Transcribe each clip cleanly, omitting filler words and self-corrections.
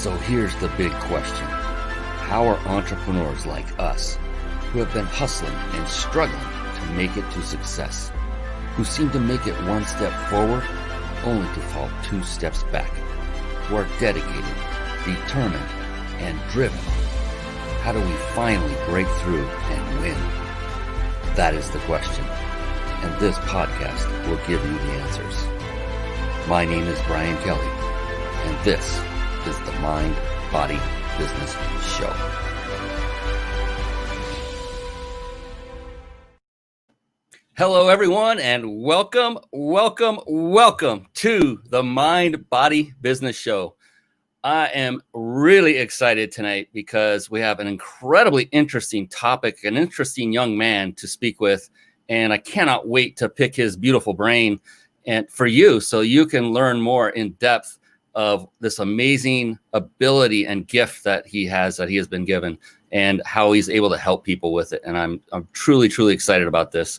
So here's the big question. How are entrepreneurs like us, who have been hustling and struggling to make it to success, who seem to make it one step forward only to fall two steps back, who are dedicated, determined, and driven, how do we finally break through and win? That is the question, and this podcast will give you the answers. My name is Brian Kelly, and this is the Mind, Body, Business Show. Hello, everyone, and welcome to the Mind, Body, Business Show. I am really excited tonight because we have an incredibly interesting topic, an interesting young man to speak with, and I cannot wait to pick his beautiful brain and for you so you can learn more in depth of this amazing ability and gift that he has been given and how he's able to help people with it. And I'm truly excited about this.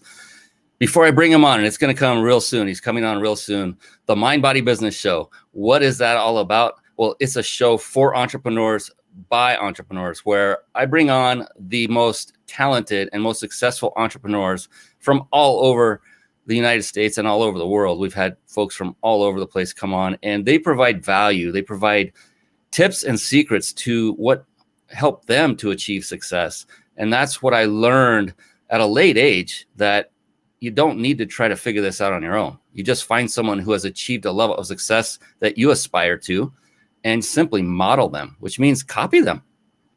Before I bring him on, and it's going to come real soon. He's coming on real soon. The Mind Body Business Show. What is that all about? Well, it's a show for entrepreneurs by entrepreneurs where I bring on the most talented and most successful entrepreneurs from all over the United States and all over the world. We've had folks from all over the place come on, and they provide value. They provide tips and secrets to what help them to achieve success. And that's what I learned at a late age, that you don't need to try to figure this out on your own. You just find someone who has achieved a level of success that you aspire to and simply model them, which means copy them.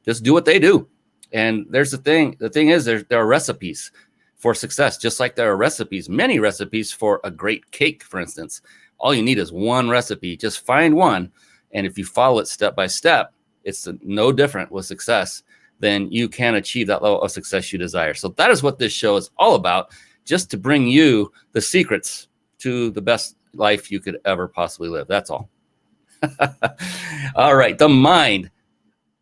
Just do what they do. And there's the thing. The thing is, there are recipes for success, just like there are recipes, many recipes for a great cake, for instance. All you need is one recipe. Just find one. And if you follow it step by step, it's no different with success. Then you can achieve that level of success you desire. So that is what this show is all about, just to bring you the secrets to the best life you could ever possibly live. That's all. All right. The mind.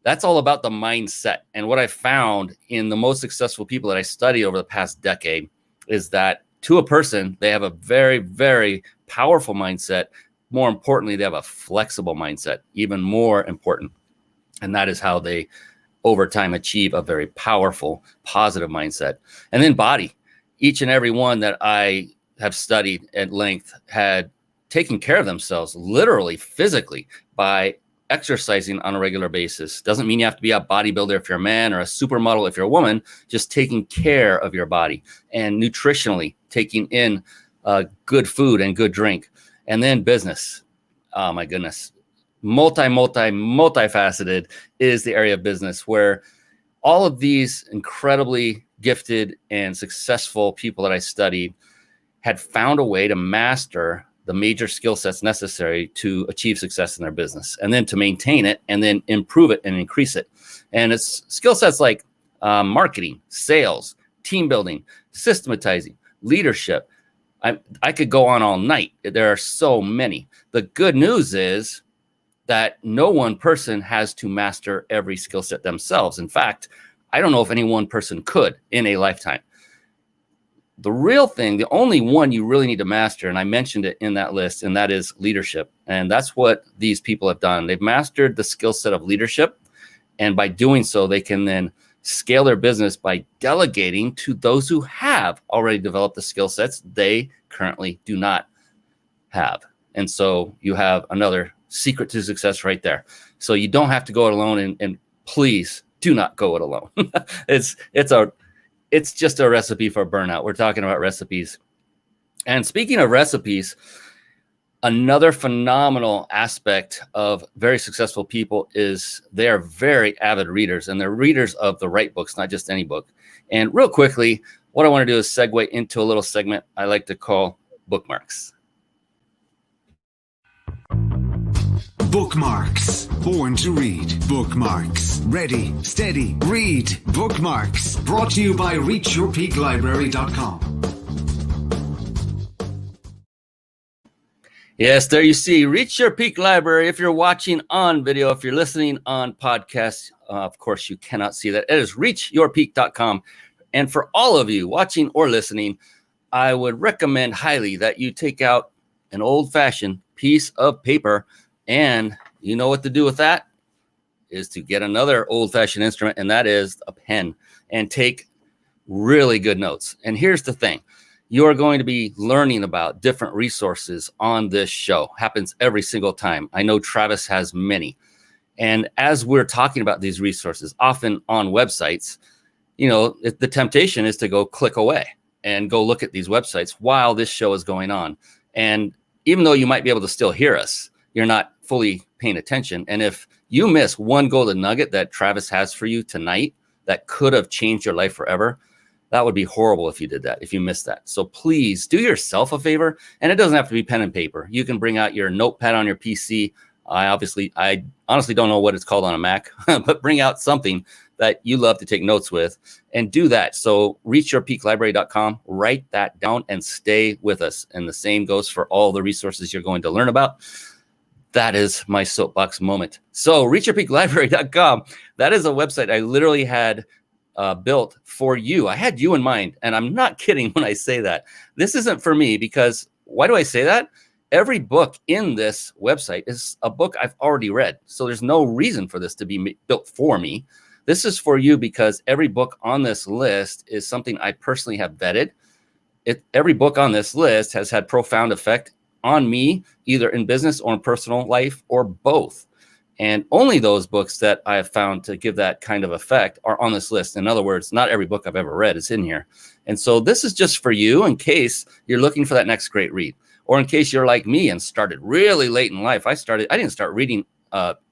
That's all about the mindset. And what I found in the most successful people that I study over the past decade is that to a person, they have a very powerful mindset. More importantly, they have a flexible mindset, even more important. And that is how they, over time, achieve a very powerful, positive mindset. And then body. Each and every one that I have studied at length had taken care of themselves, literally, physically, by exercising on a regular basis. Doesn't mean you have to be a bodybuilder if you're a man or a supermodel if you're a woman. Just taking care of your body and nutritionally taking in good food and good drink. And then business. Oh my goodness. Multifaceted is the area of business where all of these incredibly gifted and successful people that I studied had found a way to master the major skill sets necessary to achieve success in their business, and then to maintain it, and then improve it and increase it. And it's skill sets like marketing, sales, team building, systematizing, leadership. I could go on all night. There are so many. The good news is that no one person has to master every skill set themselves. In fact, I don't know if any one person could in a lifetime. The real thing, the only one you really need to master, and I mentioned it in that list, and that is leadership. And that's what these people have done. They've mastered the skill set of leadership. And by doing so, they can then scale their business by delegating to those who have already developed the skill sets they currently do not have. And so you have another secret to success right there. So you don't have to go it alone, and please do not go it alone. It's just a recipe for burnout. We're talking about recipes. And speaking of recipes, another phenomenal aspect of very successful people is they are very avid readers, and they're readers of the right books, not just any book. And real quickly, what I want to do is segue into a little segment I like to call bookmarks. Bookmarks. Born to read. Bookmarks. Ready, steady, read. Bookmarks. Brought to you by reachyourpeaklibrary.com. Yes, there you see, Reach Your Peak Library. If you're watching on video, if you're listening on podcast, of course you cannot see that. It is reachyourpeak.com. And for all of you watching or listening, I would recommend highly that you take out an old-fashioned piece of paper, and you know what to do with that? is to get another old-fashioned instrument, and that is a pen, and take really good notes. And here's the thing. You're going to be learning about different resources on this show. Happens every single time. I know Travis has many. And as we're talking about these resources, often on websites, the temptation is to go click away and go look at these websites while this show is going on. And even though you might be able to still hear us, you're not fully paying attention. And if you miss one golden nugget that Travis has for you tonight that could have changed your life forever, that would be horrible if you did that, if you missed that. So please do yourself a favor. And it doesn't have to be pen and paper. You can bring out your notepad on your PC. I honestly don't know what it's called on a Mac, but bring out something that you love to take notes with and do that. So reachyourpeaklibrary.com, write that down and stay with us. And the same goes for all the resources you're going to learn about. That is my soapbox moment. So reachyourpeaklibrary.com, that is a website I literally had built for you. I had you in mind, and I'm not kidding when I say that. This isn't for me, because why do I say that? Every book in this website is a book I've already read. So there's no reason for this to be built for me. This is for you because every book on this list is something I personally have vetted. Every book on this list has had profound effect on me, either in business or in personal life, or both. And only those books that I have found to give that kind of effect are on this list. In other words, not every book I've ever read is in here. And so this is just for you in case you're looking for that next great read, or in case you're like me and started really late in life. I didn't start reading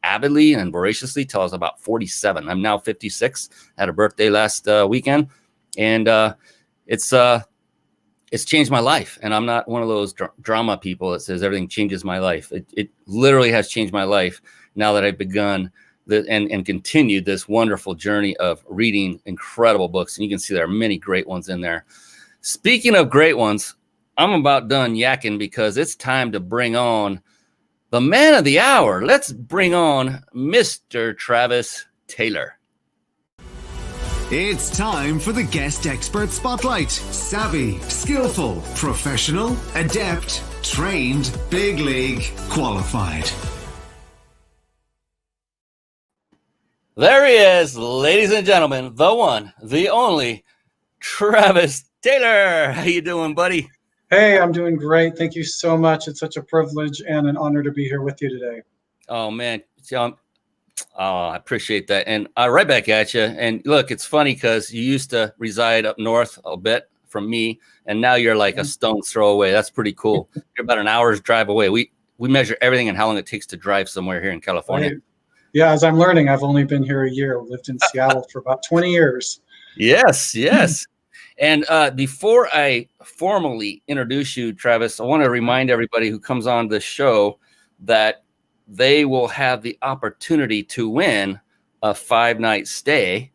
avidly and voraciously till I was about 47. I'm now 56. Had a birthday last weekend, and it's changed my life. And I'm not one of those drama people that says everything changes my life. It literally has changed my life now that I've begun and continued this wonderful journey of reading incredible books. And you can see there are many great ones in there. Speaking of great ones, I'm about done yakking because it's time to bring on the man of the hour. Let's bring on Mr. Travis Taylor. It's time for the Guest Expert Spotlight. Savvy, skillful, professional, adept, trained, big league, qualified. There he is, ladies and gentlemen, the one, the only, Travis Taylor. How you doing, buddy? Hey, I'm doing great. Thank you so much. It's such a privilege and an honor to be here with you today. Oh, man. I appreciate that. And right back at you. And look, it's funny because you used to reside up north a bit from me, and now you're like a stone's throw away. That's pretty cool. You're about an hour's drive away. We measure everything and how long it takes to drive somewhere here in California. Right. Yeah, as I'm learning, I've only been here a year. Lived in Seattle for about 20 years. Yes. And before I formally introduce you, Travis, I want to remind everybody who comes on the show that they will have the opportunity to win a 5-night stay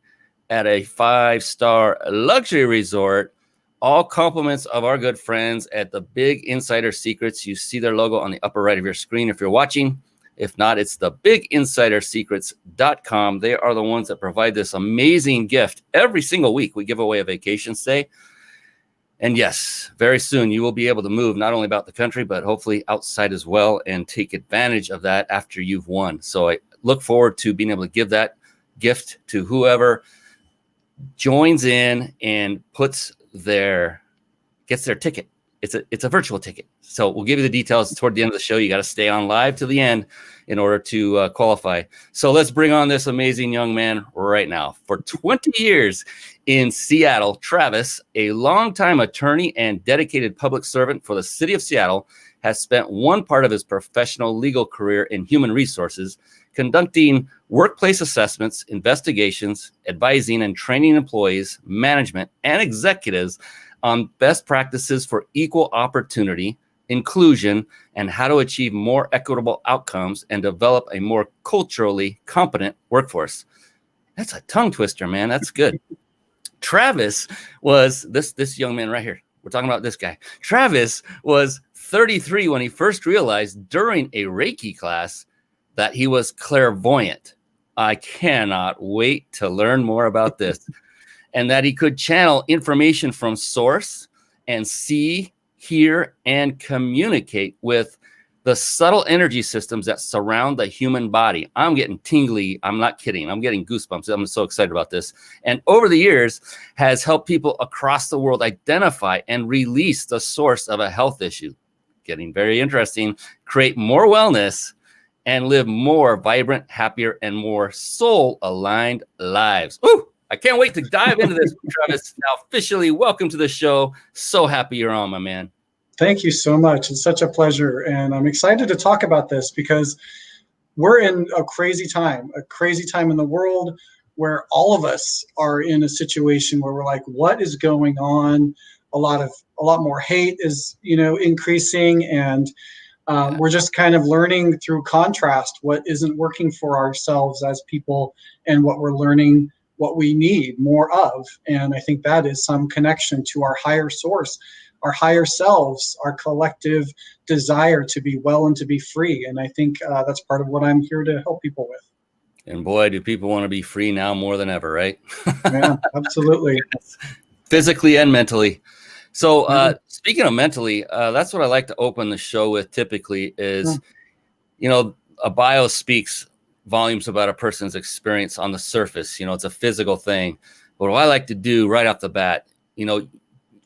at a 5-star luxury resort. All compliments of our good friends at the Big Insider Secrets. You see their logo on the upper right of your screen if you're watching. If not, it's the biginsidersecrets.com. They are the ones that provide this amazing gift. Every single week, we give away a vacation stay. And yes, very soon you will be able to move not only about the country, but hopefully outside as well, and take advantage of that after you've won. So I look forward to being able to give that gift to whoever joins in and gets their ticket. It's a virtual ticket. So we'll give you the details toward the end of the show. You got to stay on live to the end in order to qualify. So let's bring on this amazing young man right now. For 20 years in Seattle, Travis, a longtime attorney and dedicated public servant for the city of Seattle, has spent one part of his professional legal career in human resources, conducting workplace assessments, investigations, advising and training employees, management, and executives on best practices for equal opportunity, inclusion, and how to achieve more equitable outcomes and develop a more culturally competent workforce. That's a tongue twister, man. That's good. Travis was this young man right here. We're talking about this guy. Travis was 33 when he first realized during a Reiki class that he was clairvoyant. I cannot wait to learn more about this. And that he could channel information from source and see, hear, and communicate with the subtle energy systems that surround the human body. I'm getting tingly. I'm not kidding. I'm getting goosebumps. I'm so excited about this. And over the years has helped people across the world identify and release the source of a health issue. Getting very interesting. Create more wellness and live more vibrant, happier, and more soul-aligned lives. Ooh, I can't wait to dive into this, Travis. Now, officially, welcome to the show. So happy you're on, my man. Thank you so much. It's such a pleasure. And I'm excited to talk about this because we're in a crazy time in the world where all of us are in a situation where we're like, what is going on? A lot more hate is, increasing, and we're just kind of learning through contrast what isn't working for ourselves as people and what we're learning what we need more of. And I think that is some connection to our higher source, our higher selves, our collective desire to be well and to be free. And I think that's part of what I'm here to help people with. And boy, do people want to be free now more than ever, right? Yeah, absolutely. Physically and mentally. So speaking of mentally, that's what I like to open the show with typically is, a bio speaks volumes about a person's experience on the surface. It's a physical thing. But what I like to do right off the bat,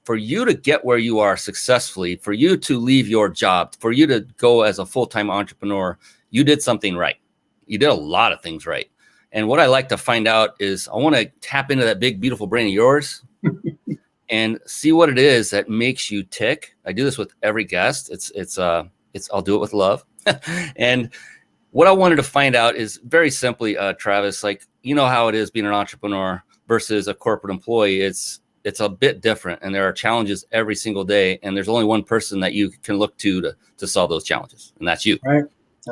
for you to get where you are successfully, for you to leave your job, for you to go as a full-time entrepreneur, you did something right. You did a lot of things right. And what I like to find out is I want to tap into that big, beautiful brain of yours and see what it is that makes you tick. I do this with every guest. I'll do it with love. And what I wanted to find out is very simply, Travis, like, how it is being an entrepreneur versus a corporate employee. It's a bit different, and there are challenges every single day, and there's only one person that you can look to solve those challenges, and that's you. Right.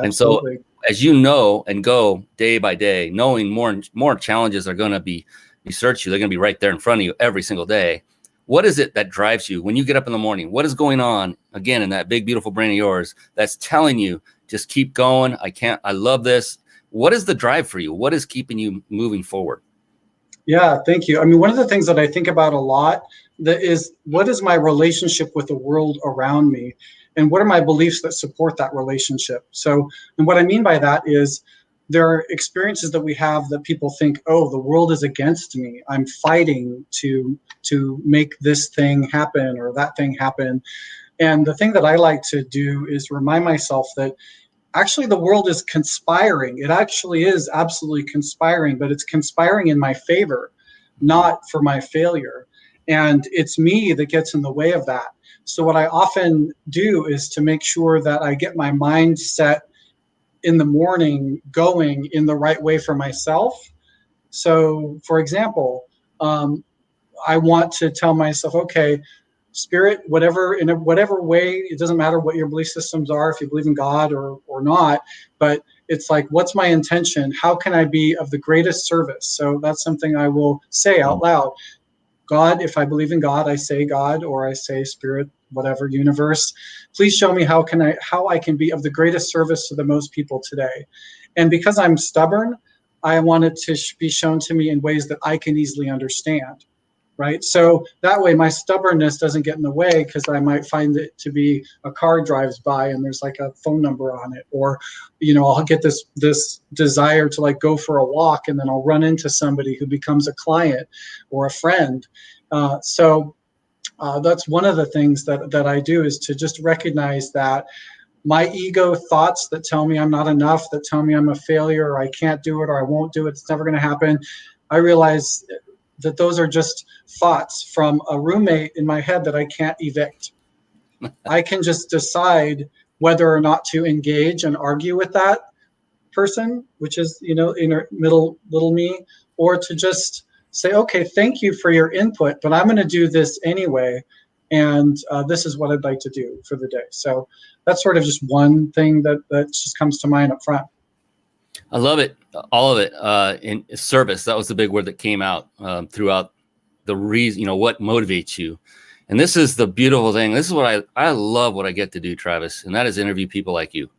Absolutely. And so as you know and go day by day, knowing more challenges are going to be research you, they're going to be right there in front of you every single day. What is it that drives you when you get up in the morning? What is going on, again, in that big, beautiful brain of yours that's telling you, just keep going. I love this. What is the drive for you? What is keeping you moving forward? Yeah, thank you. I mean, one of the things that I think about a lot is what is my relationship with the world around me, and what are my beliefs that support that relationship? So, and what I mean by that is there are experiences that we have that people think, oh, the world is against me. I'm fighting to make this thing happen or that thing happen. And the thing that I like to do is remind myself that actually the world is conspiring. It actually is absolutely conspiring, but it's conspiring in my favor, not for my failure. And it's me that gets in the way of that. So what I often do is to make sure that I get my mind set in the morning going in the right way for myself. So for example, I want to tell myself, okay, Spirit, in whatever way, it doesn't matter what your belief systems are, if you believe in God or not, but it's like, what's my intention? How can I be of the greatest service? So that's something I will say out loud. God, if I believe in God, I say God, or I say Spirit, whatever, universe, please show me how I can be of the greatest service to the most people today. And because I'm stubborn, I want it to be shown to me in ways that I can easily understand. Right. So that way my stubbornness doesn't get in the way, because I might find it to be a car drives by and there's like a phone number on it, or, I'll get this desire to like go for a walk, and then I'll run into somebody who becomes a client or a friend. So that's one of the things that I do, is to just recognize that my ego thoughts that tell me I'm not enough, that tell me I'm a failure, or I can't do it, or I won't do it, it's never going to happen. I realize that those are just thoughts from a roommate in my head that I can't evict. I can just decide whether or not to engage and argue with that person, which is, inner middle little me, or to just say, okay, thank you for your input, but I'm going to do this anyway. And this is what I'd like to do for the day. So that's sort of just one thing that just comes to mind up front. I love it. All of it. In service, that was the big word that came out throughout the reason, what motivates you. And this is the beautiful thing. This is what I love what I get to do, Travis. And that is interview people like you,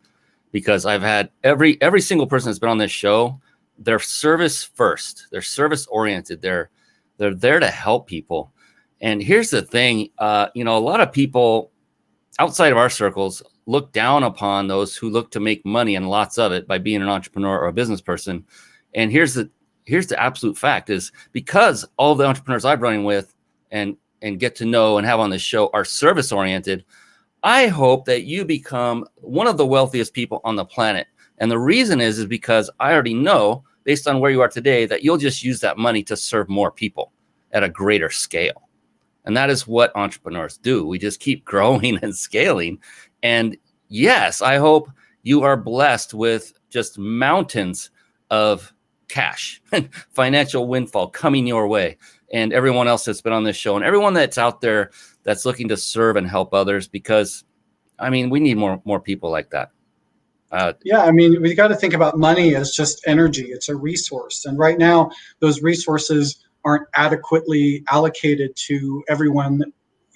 because I've had every single person that's been on this show, they're service first. They're service oriented. They're there to help people. And here's the thing, a lot of people outside of our circles, look down upon those who look to make money and lots of it by being an entrepreneur or a business person. And here's the absolute fact is, because all the entrepreneurs I've running with and get to know and have on this show are service oriented, I hope that you become one of the wealthiest people on the planet. And the reason is because I already know, based on where you are today, that you'll just use that money to serve more people at a greater scale. And that is what entrepreneurs do. We just keep growing and scaling. And yes, I hope you are blessed with just mountains of cash and financial windfall coming your way. And everyone else that's been on this show and everyone that's out there that's looking to serve and help others, because I mean, we need more people like that. Yeah, I mean, we got to think about money as just energy. It's a resource. And right now, those resources aren't adequately allocated to everyone,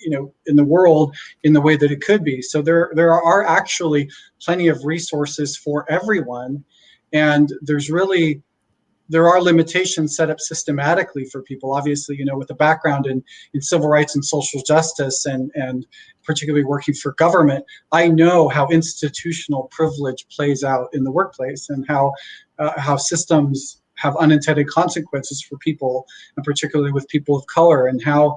in the world in the way that it could be. So there are actually plenty of resources for everyone. And there are limitations set up systematically for people, obviously, with a background in civil rights and social justice and particularly working for government. I know how institutional privilege plays out in the workplace and how systems have unintended consequences for people, and particularly with people of color, and how,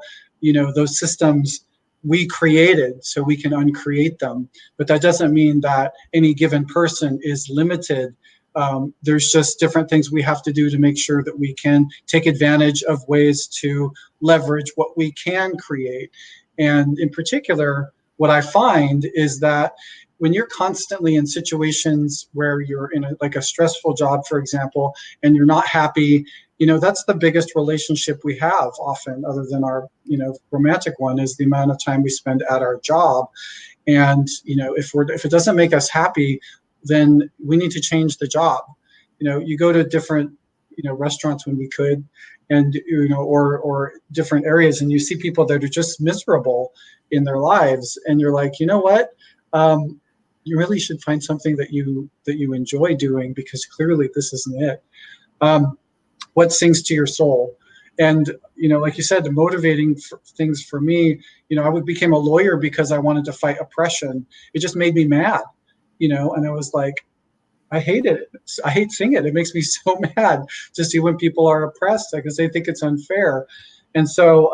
those systems we created so we can uncreate them. But that doesn't mean that any given person is limited. There's just different things we have to do to make sure that we can take advantage of ways to leverage what we can create. And in particular, what I find is that when you're constantly in situations where you're in a stressful job, for example, and you're not happy, that's the biggest relationship we have often, other than our, romantic one, is the amount of time we spend at our job. And, if it doesn't make us happy, then we need to change the job. You go to different, restaurants when we could, and, or different areas, and you see people that are just miserable in their lives. And you're like, you know what? You really should find something that you enjoy doing, because clearly this isn't it. What sings to your soul? And, like you said, the motivating things for me, I became a lawyer because I wanted to fight oppression. It just made me mad. And I was like, I hate it. I hate seeing it. It makes me so mad to see when people are oppressed, because they think it's unfair. And so,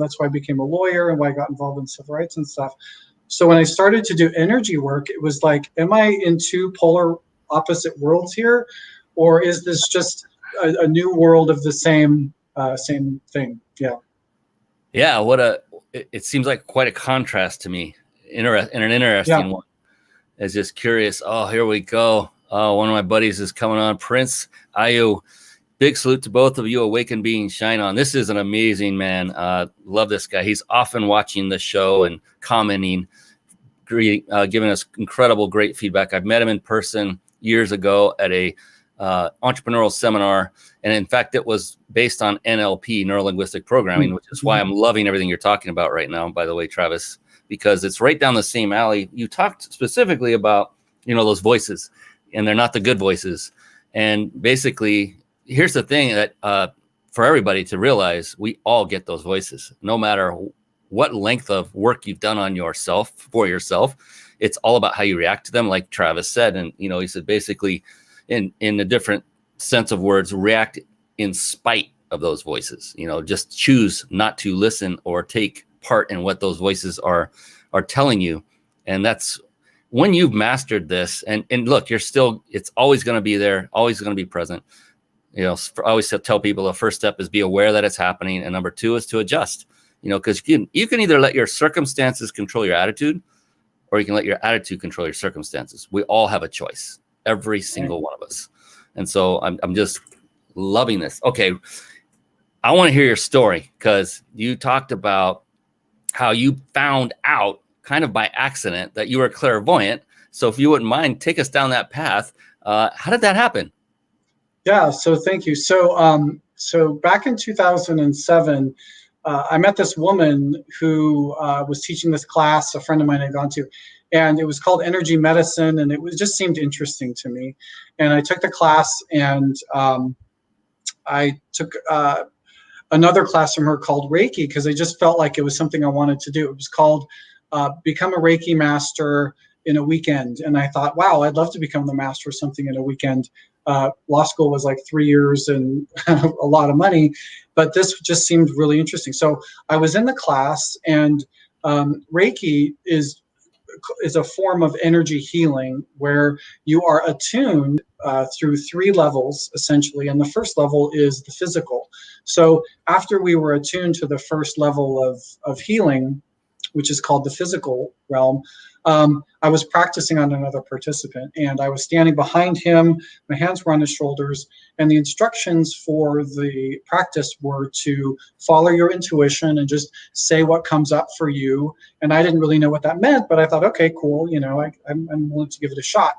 that's why I became a lawyer and why I got involved in civil rights and stuff. So when I started to do energy work, it was like, am I in two polar opposite worlds here? Or is this just a new world of the same thing? Yeah. Yeah. It seems like quite a contrast to me. And an interesting one. Is just curious. Oh, here we go. Oh, one of my buddies is coming on. Prince Ayu. Big salute to both of you. Awakened beings, shine on. This is an amazing man. Love this guy. He's often watching the show and commenting, giving us incredible, great feedback. I've met him in person years ago at a entrepreneurial seminar. And in fact, it was based on NLP, neuro-linguistic programming, which is why I'm loving everything you're talking about right now, by the way, Travis, because it's right down the same alley. You talked specifically about, those voices, and they're not the good voices. And basically, here's the thing that for everybody to realize, we all get those voices, no matter what length of work you've done on yourself, for yourself. It's all about how you react to them, like Travis said. And, he said, basically, in a different sense of words, react in spite of those voices. Just choose not to listen or take part in what those voices are telling you. And that's when you've mastered this. And look, it's always going to be there, always going to be present. I always tell people the first step is be aware that it's happening. And number two is to adjust, because you can either let your circumstances control your attitude, or you can let your attitude control your circumstances. We all have a choice, every single one of us. And so I'm just loving this. Okay. I want to hear your story, because you talked about how you found out kind of by accident that you were clairvoyant. So if you wouldn't mind, take us down that path. How did that happen? Yeah, so thank you. So back in 2007, I met this woman who was teaching this class a friend of mine had gone to, and it was called Energy Medicine, and it just seemed interesting to me. And I took the class, and I took another class from her called Reiki, because I just felt like it was something I wanted to do. It was called Become a Reiki Master in a weekend. And I thought, wow, I'd love to become the master of something in a weekend. Law school was like 3 years and a lot of money, but this just seemed really interesting. So I was in the class, and Reiki is a form of energy healing where you are attuned through 3 levels, essentially. And the first level is the physical. So after we were attuned to the first level of healing, which is called the physical realm, I was practicing on another participant, and I was standing behind him. My hands were on his shoulders, and the instructions for the practice were to follow your intuition and just say what comes up for you. And I didn't really know what that meant, but I thought, okay, cool, you know, I'm willing to give it a shot.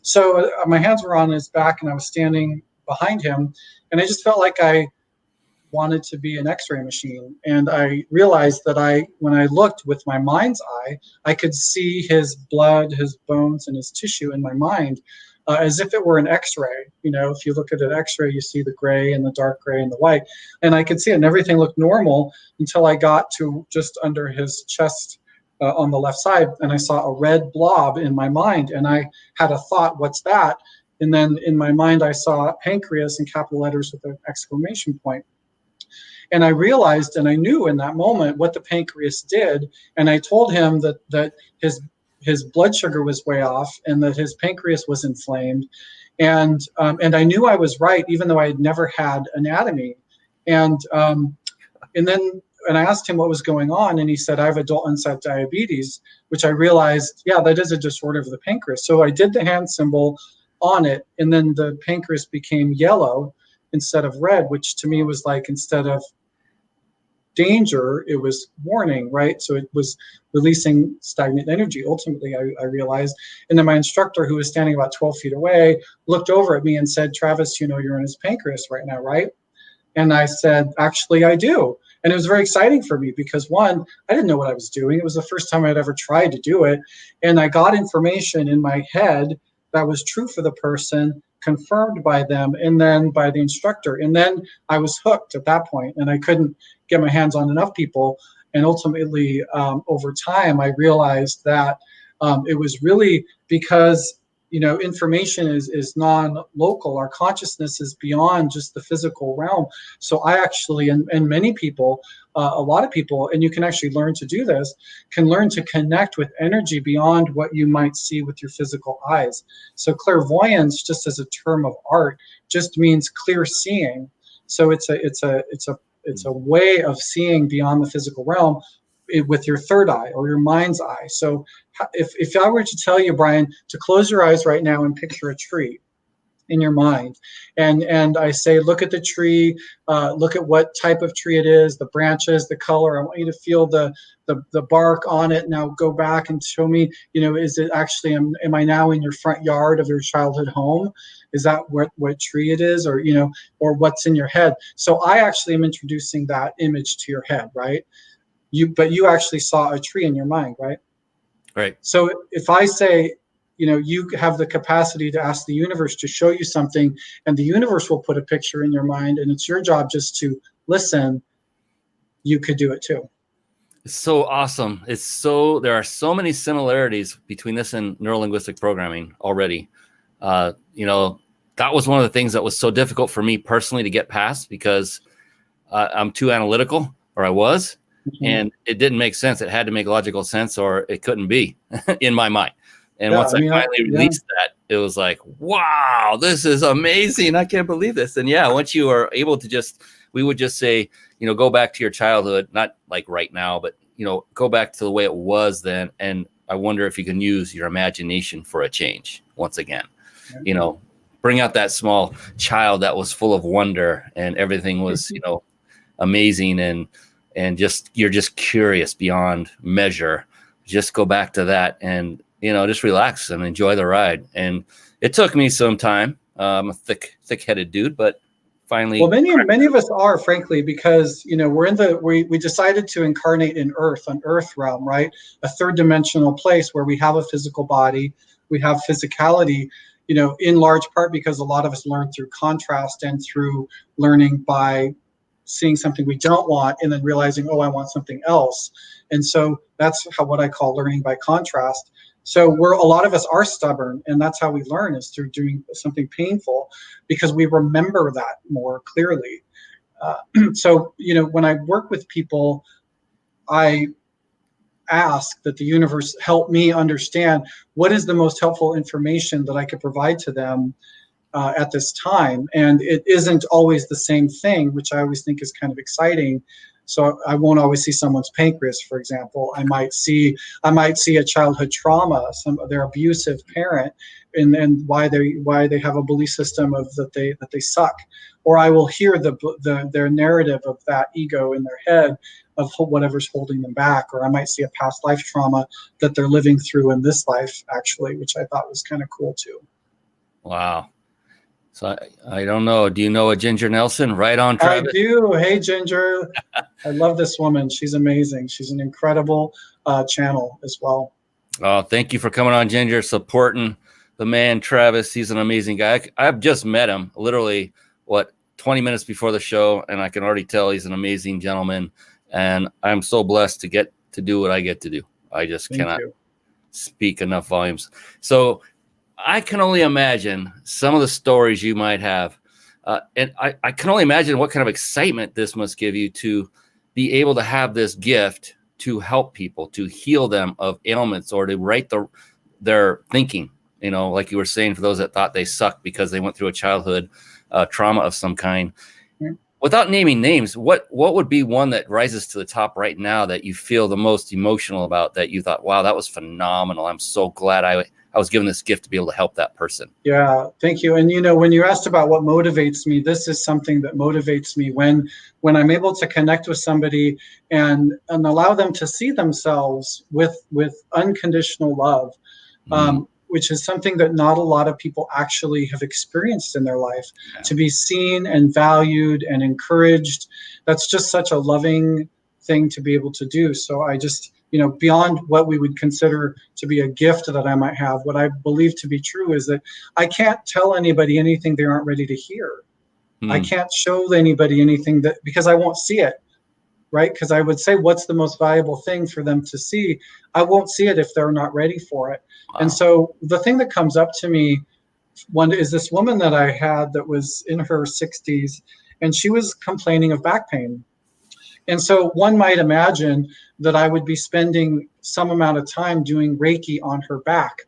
So my hands were on his back, and I was standing behind him, and I just felt like I wanted to be an X-ray machine. And I realized that when I looked with my mind's eye, I could see his blood, his bones, and his tissue in my mind, as if it were an X-ray. You know, if you look at an X-ray, you see the gray and the dark gray and the white, and I could see it, and everything looked normal until I got to just under his chest on the left side, and I saw a red blob in my mind, and I had a thought, what's that? And then in my mind, I saw pancreas in capital letters with an exclamation point. And I realized, and I knew in that moment what the pancreas did. And I told him that his blood sugar was way off, and that his pancreas was inflamed. And I knew I was right, even though I had never had anatomy. And then I asked him what was going on, and he said, I have adult onset diabetes, which I realized, yeah, that is a disorder of the pancreas. So I did the hand symbol on it, and then the pancreas became yellow instead of red, which to me was like, instead of danger, it was warning, right? So it was releasing stagnant energy, ultimately, I realized. And then my instructor, who was standing about 12 feet away, looked over at me and said, Travis, you know, you're in his pancreas right now, right? And I said, actually, I do. And it was very exciting for me because, one, I didn't know what I was doing. It was the first time I'd ever tried to do it. And I got information in my head that was true for the person, confirmed by them, and then by the instructor. And then I was hooked at that point, and I couldn't get my hands on enough people. And ultimately, over time, I realized that it was really because, you know, information is non-local. Our consciousness is beyond just the physical realm. So I actually, and many people, a lot of people, and you can actually learn to do this, can learn to connect with energy beyond what you might see with your physical eyes. So clairvoyance, just as a term of art, just means clear seeing. So it's a way of seeing beyond the physical realm with your third eye or your mind's eye. So if I were to tell you, Brian, to close your eyes right now and picture a tree in your mind, and I say, look at the tree, look at what type of tree it is, the branches, the color. I want you to feel the bark on it. Now go back and show me, you know, is it actually, am I now in your front yard of your childhood home? Is that what tree it is, or, you know, or what's in your head? So I actually am introducing that image to your head, right? But you actually saw a tree in your mind, right? Right. So if I say, you know, you have the capacity to ask the universe to show you something, and the universe will put a picture in your mind, and it's your job just to listen, you could do it too. It's so awesome. There are so many similarities between this and neurolinguistic programming already. You know, that was one of the things that was so difficult for me personally to get past, because I'm too analytical, or I was. Mm-hmm. And it didn't make sense. It had to make logical sense, or it couldn't be in my mind. And once I finally released that, it was like, wow, this is amazing. I can't believe this. And yeah, once you are able to we would just say, you know, go back to your childhood, not like right now, but, you know, go back to the way it was then. And I wonder if you can use your imagination for a change once again. Yeah. You know, bring out that small child that was full of wonder, and everything was, you know, amazing. And you're just curious beyond measure. Just go back to that, and, you know, just relax and enjoy the ride. And it took me some time. I'm a thick-headed dude, but finally. Well, many of us are, frankly, because, you know, we decided to incarnate in Earth, an Earth realm, right? A third dimensional place where we have a physical body, we have physicality, you know, in large part because a lot of us learn through contrast and through learning by seeing something we don't want and then realizing, oh, I want something else. And so that's what I call learning by contrast. So a lot of us are stubborn, and that's how we learn, is through doing something painful, because we remember that more clearly. So, when I work with people, I ask that the universe help me understand what is the most helpful information that I could provide to them at this time. And it isn't always the same thing, which I always think is kind of exciting. So I won't always see someone's pancreas, for example. I might see a childhood trauma, their abusive parent, and why they have a belief system of that they suck. Or I will hear their narrative of that ego in their head of whatever's holding them back. Or I might see a past life trauma that they're living through in this life, actually, which I thought was kind of cool too. Wow. So I don't know. Do you know a Ginger Nelson? Right on, Travis? I do. Hey, Ginger. I love this woman. She's amazing. She's an incredible channel as well. Oh, thank you for coming on, Ginger, supporting the man, Travis. He's an amazing guy. I've just met him literally, 20 minutes before the show, and I can already tell he's an amazing gentleman. And I'm so blessed to get to do what I get to do. I just cannot speak enough volumes. So I can only imagine some of the stories you might have. And I can only imagine what kind of excitement this must give you to be able to have this gift to help people, to heal them of ailments, or to right their thinking. Like you were saying, for those that thought they sucked because they went through a childhood trauma of some kind. Yeah. Without naming names, what would be one that rises to the top right now that you feel the most emotional about, that you thought, wow, that was phenomenal. I'm so glad I was given this gift to be able to help that person. Yeah, thank you. And when you asked about what motivates me, this is something that motivates me when I'm able to connect with somebody and allow them to see themselves with unconditional love, which is something that not a lot of people actually have experienced in their life. Yeah. To be seen and valued and encouraged, that's just such a loving thing to be able to do. So I just, beyond what we would consider to be a gift that I might have, what I believe to be true is that I can't tell anybody anything they aren't ready to hear. I can't show anybody anything because I won't see it, right? Because I would say, what's the most valuable thing for them to see? I won't see it if they're not ready for it. Wow. And so the thing that comes up to me is this woman that I had that was in her 60s, and she was complaining of back pain. And so one might imagine that I would be spending some amount of time doing Reiki on her back.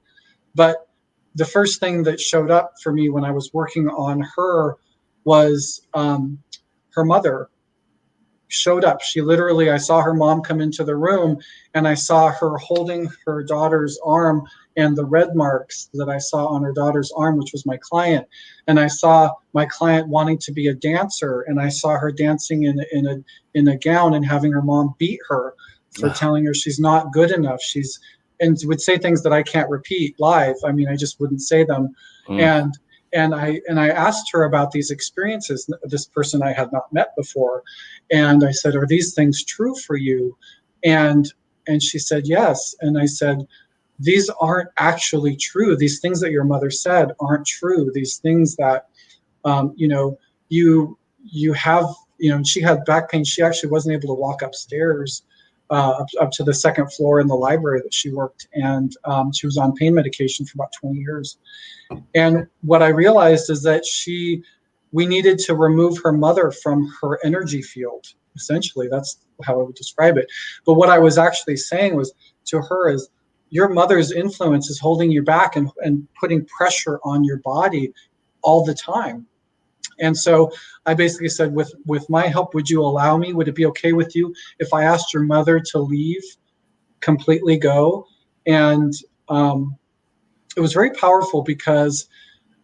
But the first thing that showed up for me when I was working on her was her mother showed up. I saw her mom come into the room, and I saw her holding her daughter's arm and the red marks that I saw on her daughter's arm, which was my client. And I saw my client wanting to be a dancer, and I saw her dancing in a gown and having her mom beat her for telling her she's not good enough. And would say things that I can't repeat live. I mean, I just wouldn't say them. And I asked her about these experiences, this person I had not met before. And I said, are these things true for you? And she said, yes. And I said, these aren't actually true. These things that your mother said aren't true. These things that, you have, she had back pain. She actually wasn't able to walk upstairs up to the second floor in the library that she worked. And she was on pain medication for about 20 years. And what I realized is that we needed to remove her mother from her energy field. Essentially, that's how I would describe it. But what I was actually saying was to her is, your mother's influence is holding you back and putting pressure on your body all the time. And so I basically said, with my help, would you allow me? Would it be okay with you if I asked your mother to leave, completely go? And it was very powerful because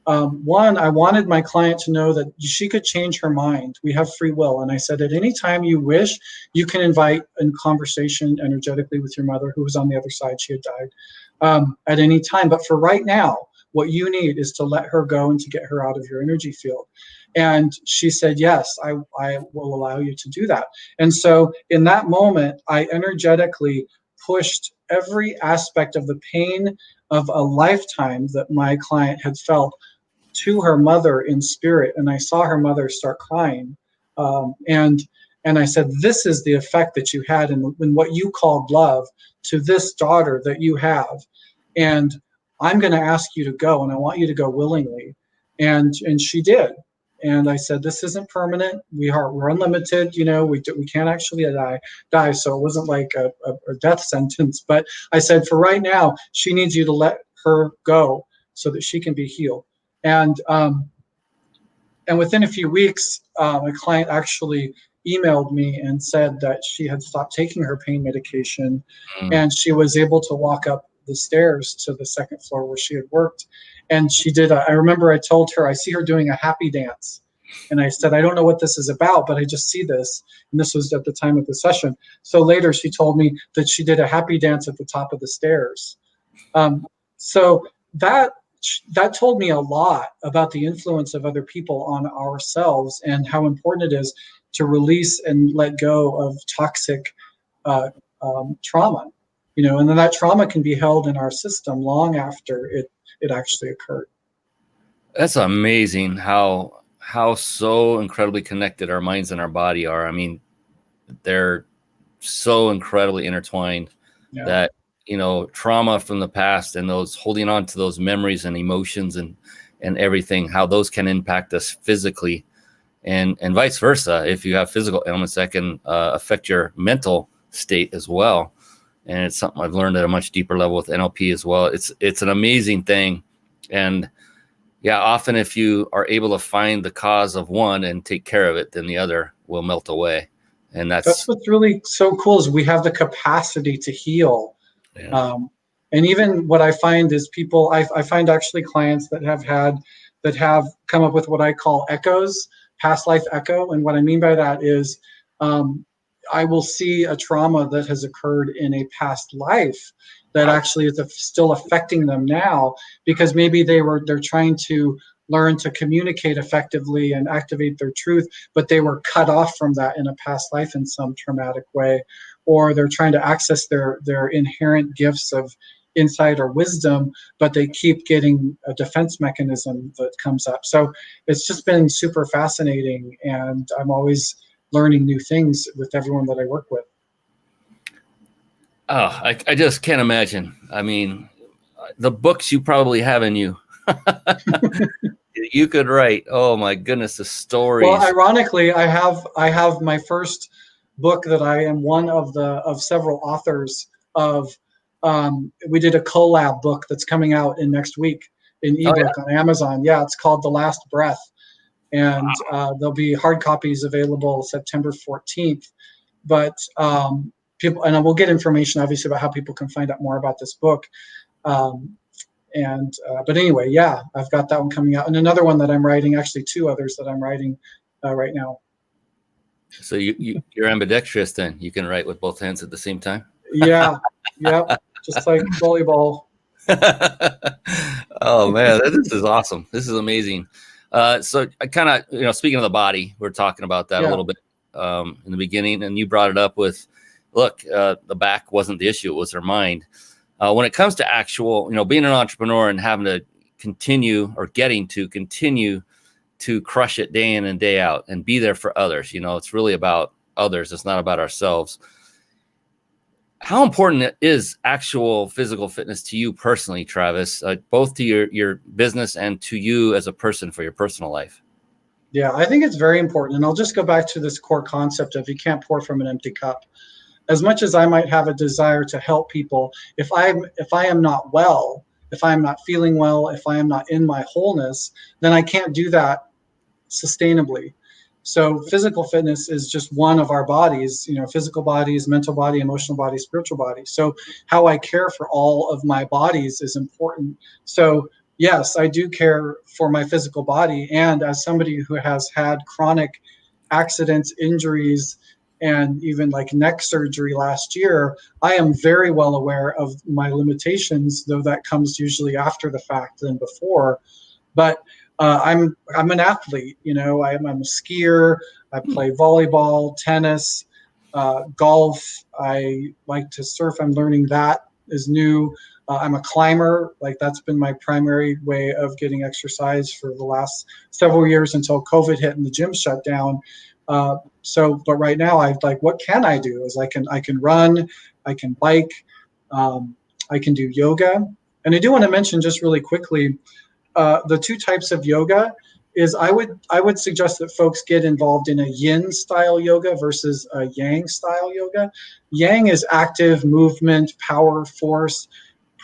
one, I wanted my client to know that she could change her mind. We have free will. And I said, at any time you wish, you can invite in conversation energetically with your mother, who was on the other side. She had died at any time. But for right now, what you need is to let her go and to get her out of your energy field. And she said, yes, I will allow you to do that. And so in that moment, I energetically pushed every aspect of the pain of a lifetime that my client had felt to her mother in spirit. And I saw her mother start crying. And I said, this is the effect that you had in what you called love to this daughter that you have. and I'm going to ask you to go, and I want you to go willingly. And she did. And I said, this isn't permanent. We're unlimited. We can't actually die. So it wasn't like a death sentence. But I said, for right now, she needs you to let her go so that she can be healed. And within a few weeks, a client actually emailed me and said that she had stopped taking her pain medication, and she was able to walk up the stairs to the second floor where she had worked. And she did. I remember I told her, I see her doing a happy dance. And I said, I don't know what this is about, but I just see this. And this was at the time of the session. So later she told me that she did a happy dance at the top of the stairs. So that told me a lot about the influence of other people on ourselves and how important it is to release and let go of toxic trauma. And then that trauma can be held in our system long after it actually occurred. That's amazing how so incredibly connected our minds and our body are. I mean, they're so incredibly intertwined that, trauma from the past and those holding on to those memories and emotions and everything, how those can impact us physically and vice versa. If you have physical ailments, that can affect your mental state as well. And it's something I've learned at a much deeper level with NLP as well. It's an amazing thing. And yeah, often if you are able to find the cause of one and take care of it, then the other will melt away. And that's what's really so cool is we have the capacity to heal. Yeah. And even what I find is people, I find actually clients that have come up with what I call echoes, past life echo. And what I mean by that is I will see a trauma that has occurred in a past life that actually is still affecting them now, because maybe they're trying to learn to communicate effectively and activate their truth, but they were cut off from that in a past life in some traumatic way, or they're trying to access their inherent gifts of insight or wisdom, but they keep getting a defense mechanism that comes up. So it's just been super fascinating, and I'm always learning new things with everyone that I work with. Oh, I just can't imagine. I mean, the books you probably have in you. You could write. Oh my goodness, the stories. Well, ironically, I have my first book that I am one of several authors of. We did a collab book that's coming out in next week in ebook on Amazon. Yeah, it's called The Last Breath, and there'll be hard copies available September 14th. But people, and we'll get information obviously about how people can find out more about this book. But anyway, yeah, I've got that one coming out, and another one that I'm writing, actually two others that I'm writing right now. So you're ambidextrous then. You can write with both hands at the same time? Yeah, yep, just like volleyball. Oh man, this is awesome. This is amazing. So I kind of, speaking of the body, we're talking about that a little bit in the beginning, and you brought it up with, look, the back wasn't the issue, it was her mind. When it comes to actual, being an entrepreneur and having to continue or getting to continue to crush it day in and day out and be there for others, it's really about others. It's not about ourselves. How important is actual physical fitness to you personally, Travis, both to your business and to you as a person for your personal life? Yeah, I think it's very important. And I'll just go back to this core concept of you can't pour from an empty cup. As much as I might have a desire to help people, if I am not well, if I am not feeling well, if I am not in my wholeness, then I can't do that sustainably. So physical fitness is just one of our bodies, physical bodies, mental body, emotional body, spiritual body. So how I care for all of my bodies is important. So yes, I do care for my physical body. And as somebody who has had chronic accidents, injuries, and even like neck surgery last year, I am very well aware of my limitations, though that comes usually after the fact than before. But I'm an athlete, I'm a skier. I play volleyball, tennis, golf. I like to surf. I'm learning that is new. I'm a climber. Like that's been my primary way of getting exercise for the last several years until COVID hit and the gym shut down. But right now what can I do is I can run, I can bike, I can do yoga. And I do want to mention just really quickly, the two types of yoga is I would suggest that folks get involved in a yin style yoga versus a yang style yoga. Yang is active movement, power, force,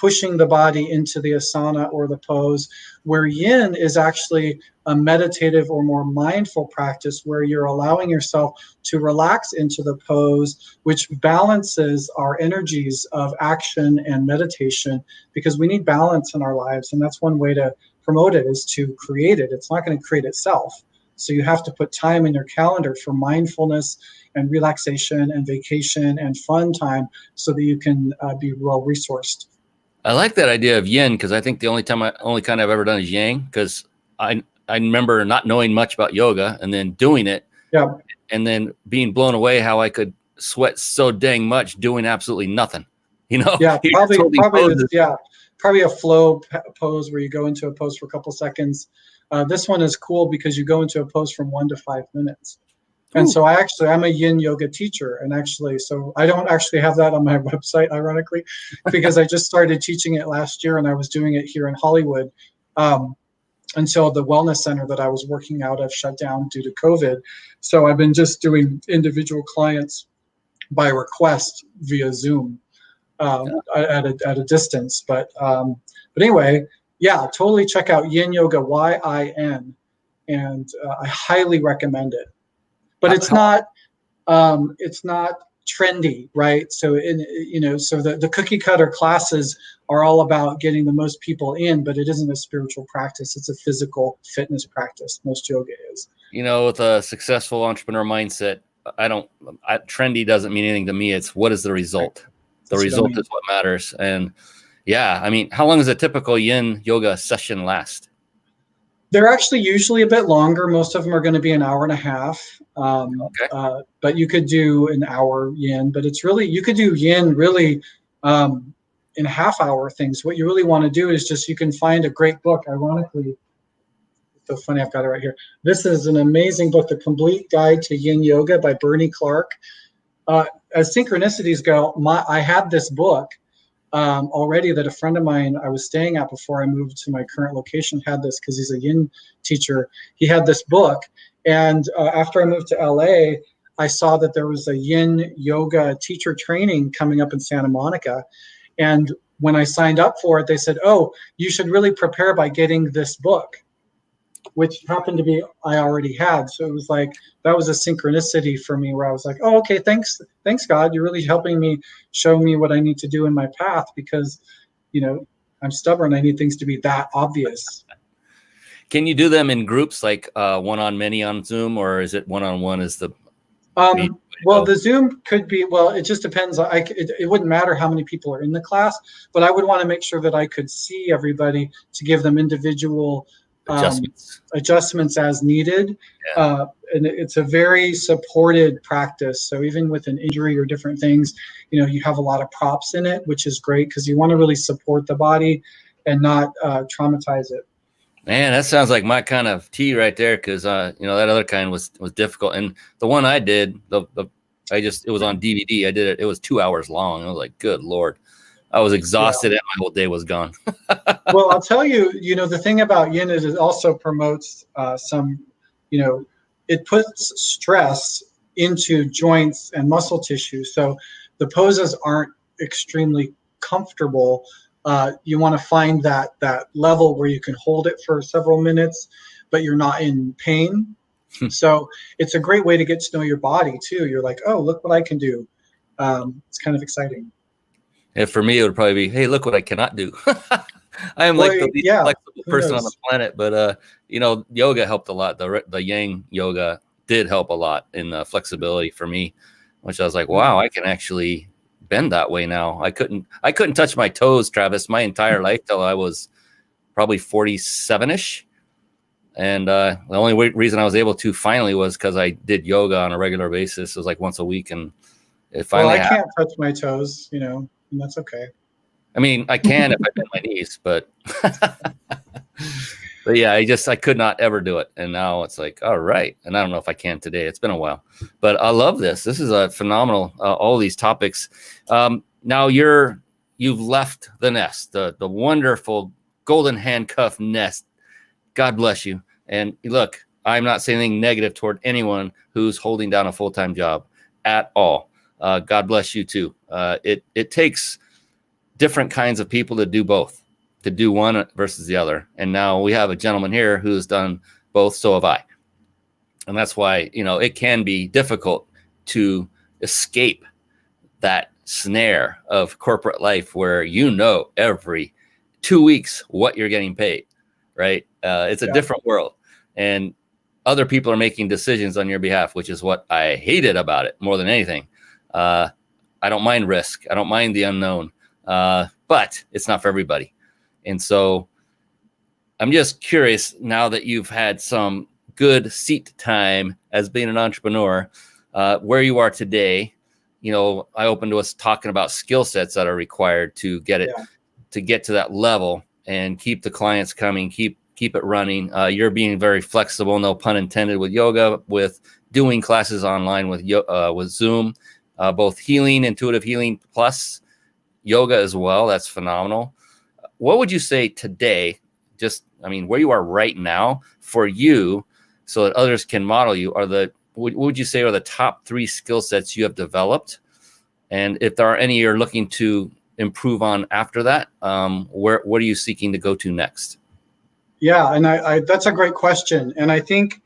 pushing the body into the asana or the pose, where yin is actually a meditative or more mindful practice where you're allowing yourself to relax into the pose, which balances our energies of action and meditation, because we need balance in our lives. And that's one way to promote it, is to create it. It's not going to create itself. So you have to put time in your calendar for mindfulness and relaxation and vacation and fun time so that you can be well resourced. I like that idea of yin, because I think the only kind I've ever done is yang, because I remember not knowing much about yoga and then doing it, Yeah. and then being blown away how I could sweat so dang much doing absolutely nothing. Yeah, probably a flow pose where you go into a pose for a couple seconds. This one is cool because you go into a pose from 1 to 5 minutes. And so I'm a yin yoga teacher, and so I don't actually have that on my website, ironically, because I just started teaching it last year, and I was doing it here in Hollywood until the wellness center that I was working out of shut down due to COVID. So I've been just doing individual clients by request via Zoom at a distance. But anyway, yeah, totally check out Yin Yoga, YIN, and I highly recommend it. But it's not trendy, right? So so the cookie cutter classes are all about getting the most people in, but it isn't a spiritual practice. It's a physical fitness practice. Most yoga is. With a successful entrepreneur mindset, trendy doesn't mean anything to me. It's what is the result? The result is what matters. And yeah, I mean, how long does a typical yin yoga session last? They're actually usually a bit longer. Most of them are going to be an hour and a half. But you could do an hour yin, but you could do yin really in half-hour things. What you really want to do is you can find a great book. Ironically, it's so funny, I've got it right here. This is an amazing book, The Complete Guide to Yin Yoga by Bernie Clark. As synchronicities go, I had this book already that a friend of mine I was staying at before I moved to my current location had this, because he's a yin teacher. He had this book, and after I moved to LA, I saw that there was a yin yoga teacher training coming up in Santa Monica. And when I signed up for it, they said, oh, you should really prepare by getting this book, which happened to be I already had. So it was like, that was a synchronicity for me, where I was like, oh, okay, thanks God, you're really helping me, show me what I need to do in my path, because I'm stubborn. I need things to be that obvious. Can you do them in groups, like one-on-many on Zoom, or is it one-on-one is the well, the Zoom could be, it just depends. It wouldn't matter how many people are in the class, but I would want to make sure that I could see everybody to give them individual adjustments as needed. Yeah. And it's a very supported practice. So even with an injury or different things, you have a lot of props in it, which is great, because you want to really support the body and not traumatize it. Man, that sounds like my kind of tea right there, because that other kind was difficult. And the one I did, it was on DVD. I did it. It was 2 hours long. I was like, good Lord. I was exhausted and my whole day was gone. Well, I'll tell you, the thing about yin is it also promotes it puts stress into joints and muscle tissue. So the poses aren't extremely comfortable. You want to find that level where you can hold it for several minutes, but you're not in pain. So it's a great way to get to know your body too. You're like, oh, look what I can do. It's kind of exciting. And for me, it would probably be, hey, look what I cannot do. I am like the least flexible person on the planet, but yoga helped a lot. The yang yoga did help a lot in flexibility for me, which I was like, wow, I can actually bend that way now. I couldn't touch my toes, Travis, my entire life till I was probably 47ish. And the only reason I was able to finally was because I did yoga on a regular basis. It was like once a week, and it finally I can't touch my toes, and that's okay. I mean, I can if I bend my knees, but but yeah, I could not ever do it. And now it's like, all right. And I don't know if I can today. It's been a while, but I love this. This is a phenomenal, all these topics. Now you've left the nest, the wonderful golden handcuff nest. God bless you. And look, I'm not saying anything negative toward anyone who's holding down a full-time job at all. God bless you too. It takes different kinds of people to do both, to do one versus the other. And now we have a gentleman here who's done both. So have I. And that's why, it can be difficult to escape that snare of corporate life where every 2 weeks what you're getting paid, right? It's a different world, and other people are making decisions on your behalf, which is what I hated about it more than anything. I don't mind risk. I don't mind the unknown, but it's not for everybody. And so I'm just curious, now that you've had some good seat time as being an entrepreneur, where you are today. I opened to us talking about skill sets that are required to get it, to get to that level and keep the clients coming, keep it running. You're being very flexible, no pun intended, with yoga, with doing classes online with Zoom, both healing, intuitive healing, plus yoga as well. That's phenomenal. What would you say today, where you are right now for you, so that others can model you, what would you say are the top 3 skill sets you have developed? And if there are any you're looking to improve on after that, what are you seeking to go to next? Yeah, and I that's a great question. And I think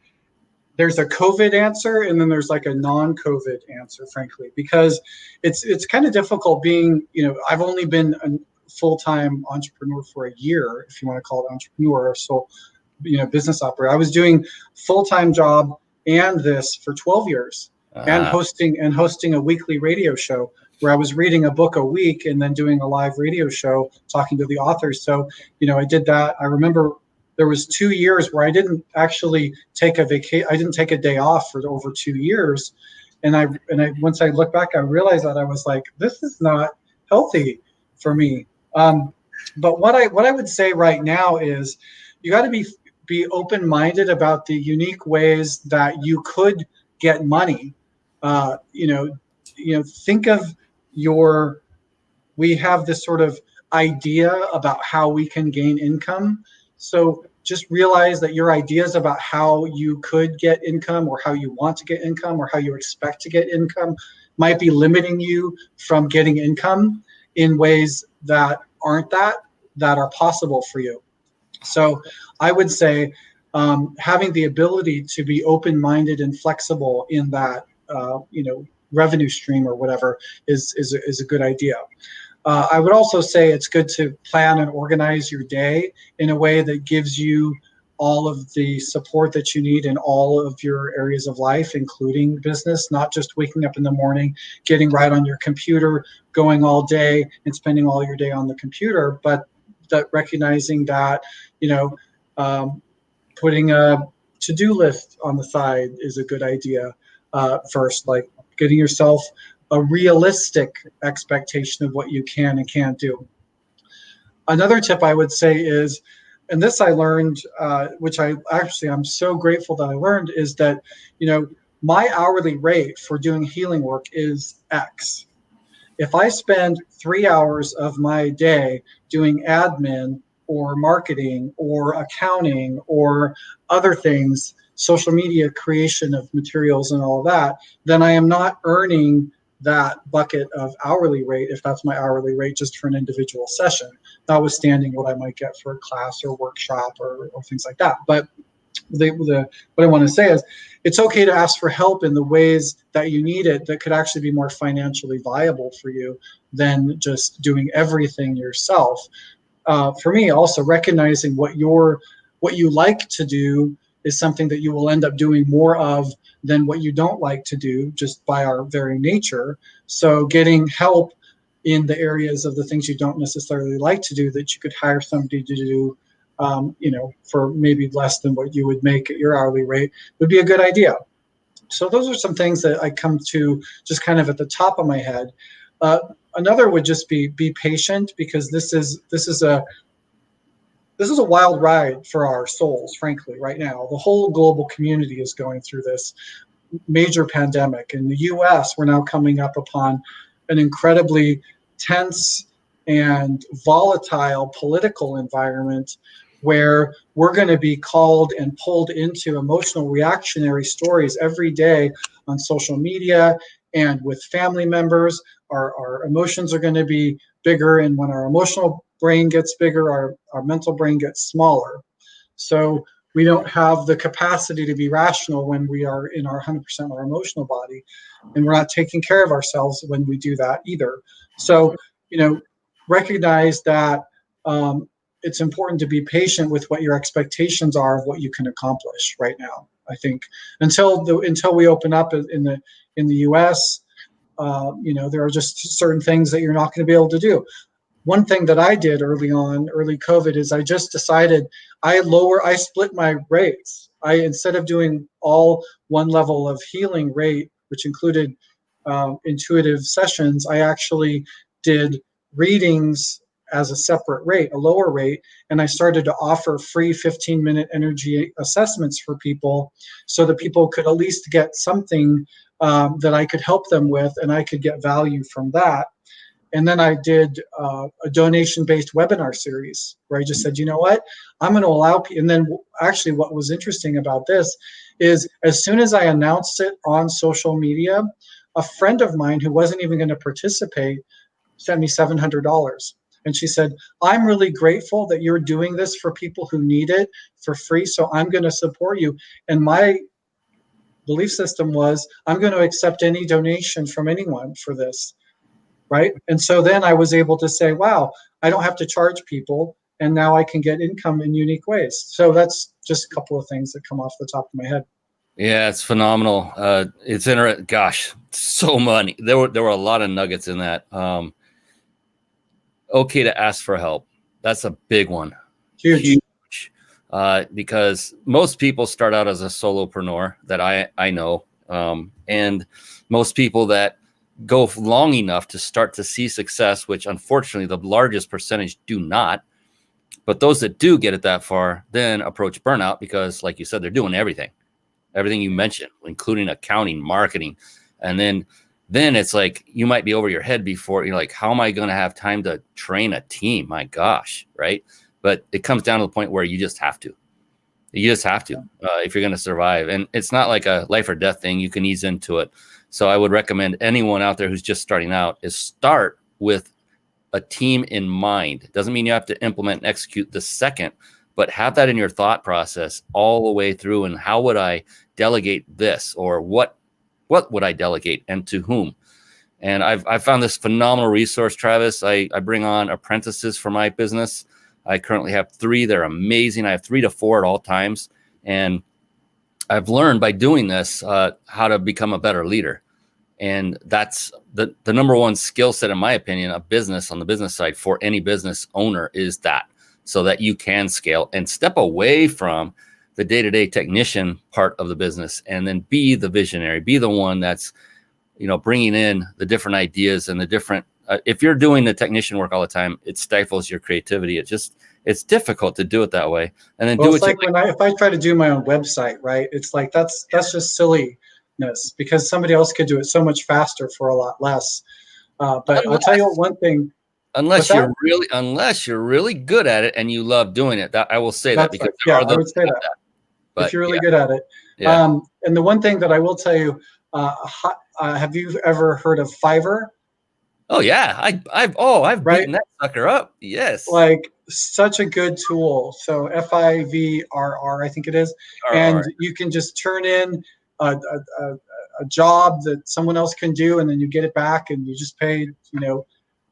there's a COVID answer, and then there's like a non-COVID answer, frankly, because it's kind of difficult being, I've only been a full-time entrepreneur for a year, if you want to call it entrepreneur. So, business operator. I was doing full-time job and this for 12 years, and hosting a weekly radio show where I was reading a book a week and then doing a live radio show talking to the authors. So, I did that. I remember there was 2 years where I didn't actually take a vacation. I didn't take a day off for over 2 years. And I once I look back, I realized that I was like, this is not healthy for me. But what I would say right now is you got to be open-minded about the unique ways that you could get money. Think of we have this sort of idea about how we can gain income. So just realize that your ideas about how you could get income, or how you want to get income, or how you expect to get income might be limiting you from getting income in ways that aren't that are possible for you. So I would say having the ability to be open-minded and flexible in that, revenue stream or whatever is a good idea. I would also say it's good to plan and organize your day in a way that gives you all of the support that you need in all of your areas of life, including business, not just waking up in the morning, getting right on your computer, going all day and spending all your day on the computer, but that recognizing that, putting a to-do list on the side is a good idea first, like getting yourself a realistic expectation of what you can and can't do. Another tip I would say is, and this I learned, which I'm so grateful that I learned, is that, my hourly rate for doing healing work is X. If I spend 3 hours of my day doing admin or marketing or accounting or other things, social media creation of materials and all of that, then I am not earning that bucket of hourly rate, if that's my hourly rate just for an individual session, notwithstanding what I might get for a class or workshop or things like that. But what I want to say is it's okay to ask for help in the ways that you need it that could actually be more financially viable for you than just doing everything yourself. For me, also recognizing what you like to do is something that you will end up doing more of than what you don't like to do, just by our very nature. So getting help in the areas of the things you don't necessarily like to do, that you could hire somebody to do, for maybe less than what you would make at your hourly rate, would be a good idea. So those are some things that I come to just kind of at the top of my head. Another would just be patient, because this is a wild ride for our souls, frankly, right now. The whole global community is going through this major pandemic. In the US, we're now coming up upon an incredibly tense and volatile political environment where we're going to be called and pulled into emotional reactionary stories every day on social media and with family members. Our emotions are going to be bigger, and when our emotional brain gets bigger, our mental brain gets smaller. So we don't have the capacity to be rational when we are in our 100% our emotional body, and we're not taking care of ourselves when we do that either. So, recognize that it's important to be patient with what your expectations are of what you can accomplish right now. I think until we open up in the U.S., there are just certain things that you're not going to be able to do. One thing that I did early COVID, is I just decided I split my rates. Instead of doing all one level of healing rate, which included intuitive sessions, I actually did readings as a separate rate, a lower rate, and I started to offer free 15-minute energy assessments for people so that people could at least get something that I could help them with, and I could get value from that. And then I did a donation-based webinar series where I just said, you know what, I'm going to allow people. And then actually what was interesting about this is as soon as I announced it on social media, a friend of mine who wasn't even going to participate sent me $700. And she said, I'm really grateful that you're doing this for people who need it for free, so I'm going to support you. And my belief system was, I'm going to accept any donation from anyone for this. Right. And so then I was able to say, wow, I don't have to charge people, and now I can get income in unique ways. So that's just a couple of things that come off the top of my head. Yeah, it's phenomenal. It's interesting. Gosh, so many. There were a lot of nuggets in that. Okay to ask for help. That's a big one. Huge. Because most people start out as a solopreneur that I know. And most people that go long enough to start to see success, which unfortunately the largest percentage do not. But those that do get it that far then approach burnout because, like you said, they're doing everything you mentioned, including accounting, marketing. And then it's like you might be over your head before you're like, how am I going to have time to train a team? My gosh. Right. But it comes down to the point where you just have to. You just have to if you're going to survive. And it's not like a life or death thing. You can ease into it. So I would recommend anyone out there who's just starting out is start with a team in mind. Doesn't mean you have to implement and execute the second, but have that in your thought process all the way through. And how would I delegate this, or what would I delegate and to whom? And I've found this phenomenal resource, Travis. I bring on apprentices for my business. I currently have 3. They're amazing. I have 3 to 4 at all times. And I've learned by doing this how to become a better leader. And that's the number one skill set, in my opinion, a business on the business side for any business owner is that, so that you can scale and step away from the day-to-day technician part of the business and then be the visionary, be the one that's, bringing in the different ideas and the different, if you're doing the technician work all the time, it stifles your creativity. It's difficult to do it that way. And then it's like if I try to do my own website, right? It's like that's just silliness because somebody else could do it so much faster for a lot less. But I'll tell you one thing. Unless you're really good at it and you love doing it, I will say that because I would say that. But if you're really good at it. Yeah. And the one thing that I will tell you, have you ever heard of Fiverr? Oh yeah, I've beaten that sucker up. Yes, like such a good tool. So Fiverr, I think it is, and you can just turn in a job that someone else can do, and then you get it back, and you just pay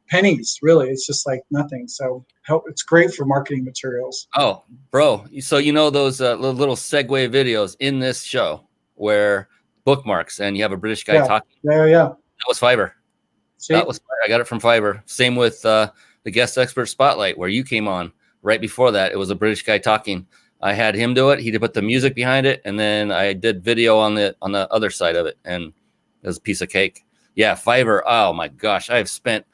pennies. Really, it's just like nothing. So it's great for marketing materials. Oh, bro, so those little segue videos in this show where bookmarks and you have a British guy talking. Yeah. That was Fiverr. I got it from Fiverr. Same with the guest expert spotlight where you came on right before that. It was a British guy talking. I had him do it. He did put the music behind it, and then I did video on the other side of it, and it was a piece of cake. Yeah, Fiverr. Oh my gosh, I've spent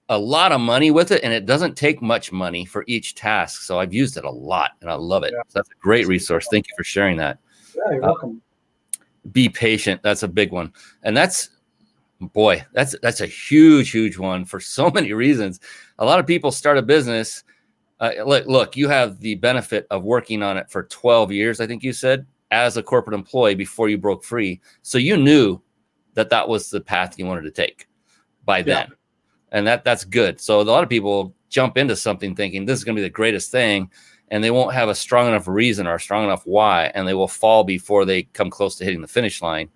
a lot of money with it, and it doesn't take much money for each task. So I've used it a lot, and I love it. Yeah. So that's a great resource. Thank you for sharing that. Yeah, you're welcome. Be patient. That's a big one, and that's Boy, that's a huge one for so many reasons. A lot of people start a business. Look, you have the benefit of working on it for 12 years, I think you said, as a corporate employee before you broke free. So you knew that was the path you wanted to take by then. And that's good. So a lot of people jump into something thinking this is going to be the greatest thing, and they won't have a strong enough reason or a strong enough why, and they will fall before they come close to hitting the finish line.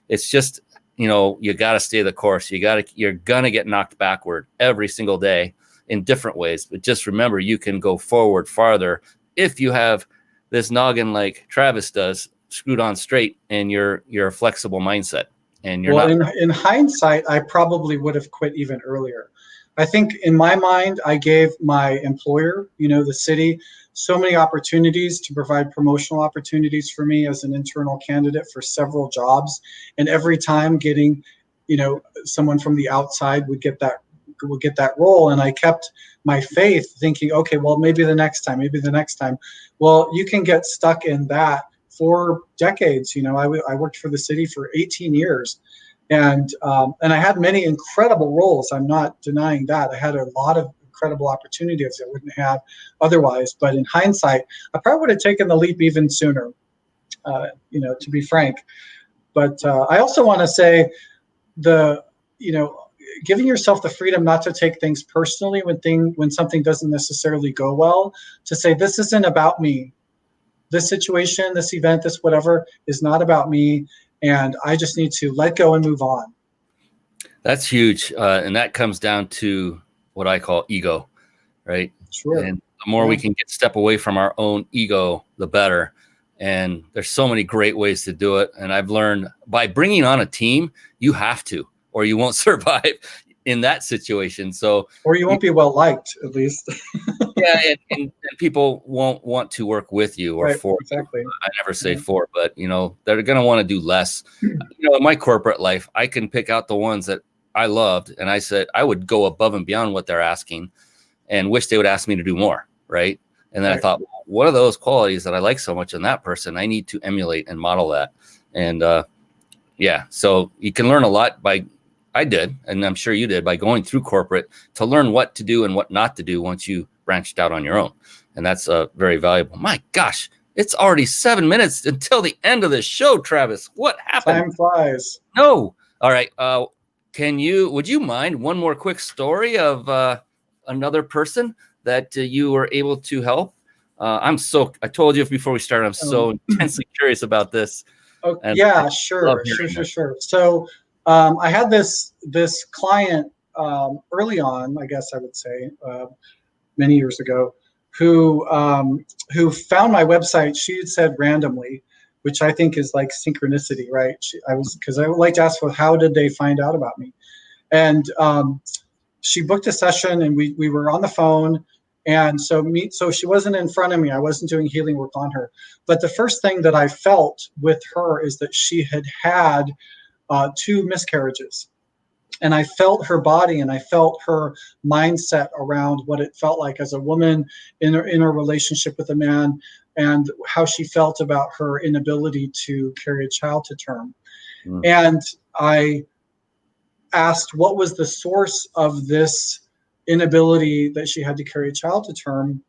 It's just, you got to stay the course. You're going to get knocked backward every single day in different ways. But just remember, you can go forward farther if you have this noggin like Travis does, screwed on straight, and you're a flexible mindset. And you're in hindsight, I probably would have quit even earlier. I think in my mind, I gave my employer, the city, so many opportunities to provide promotional opportunities for me as an internal candidate for several jobs. And every time getting, someone from the outside would get that role. And I kept my faith thinking, okay, well, maybe the next time. Well, you can get stuck in that for decades. I worked for the city for 18 years. And I had many incredible roles. I'm not denying that. I had a lot of incredible opportunities I wouldn't have otherwise. But in hindsight, I probably would have taken the leap even sooner, to be frank. But I also want to say giving yourself the freedom not to take things personally when something doesn't necessarily go well, to say, this isn't about me. This situation, this event, this whatever is not about me. And I just need to let go and move on. That's huge. And that comes down to what I call ego, right? Sure. And the more we can step away from our own ego, the better. And there's so many great ways to do it. And I've learned by bringing on a team, you have to, or you won't survive in that situation. So, or you won't be well liked, at least. Yeah, and people won't want to work with you or for exactly. You. I never say for, but they're going to want to do less. In my corporate life, I can pick out the ones that I loved, and I said I would go above and beyond what they're asking, and wish they would ask me to do more, right? And then I thought, well, what are those qualities that I like so much in that person? I need to emulate and model that, and so you can learn a lot I did, and I'm sure you did, by going through corporate to learn what to do and what not to do once you branched out on your own. And that's very valuable. My gosh, it's already 7 minutes until the end of the show, Travis. What happened? Time flies. No. All right. Would you mind one more quick story of another person that you were able to help? I told you before we started, I'm so intensely curious about this. Okay. Yeah, sure. So I had this client early on, I guess I would say, many years ago, who found my website. She had said randomly, which I think is like synchronicity, right? Because I would like to ask, well, how did they find out about me? And she booked a session, and we were on the phone. And so she wasn't in front of me. I wasn't doing healing work on her. But the first thing that I felt with her is that she had 2 miscarriages. And I felt her body, and I felt her mindset around what it felt like as a woman in her relationship with a man, and how she felt about her inability to carry a child to term. And I asked what was the source of this inability that she had to carry a child to term.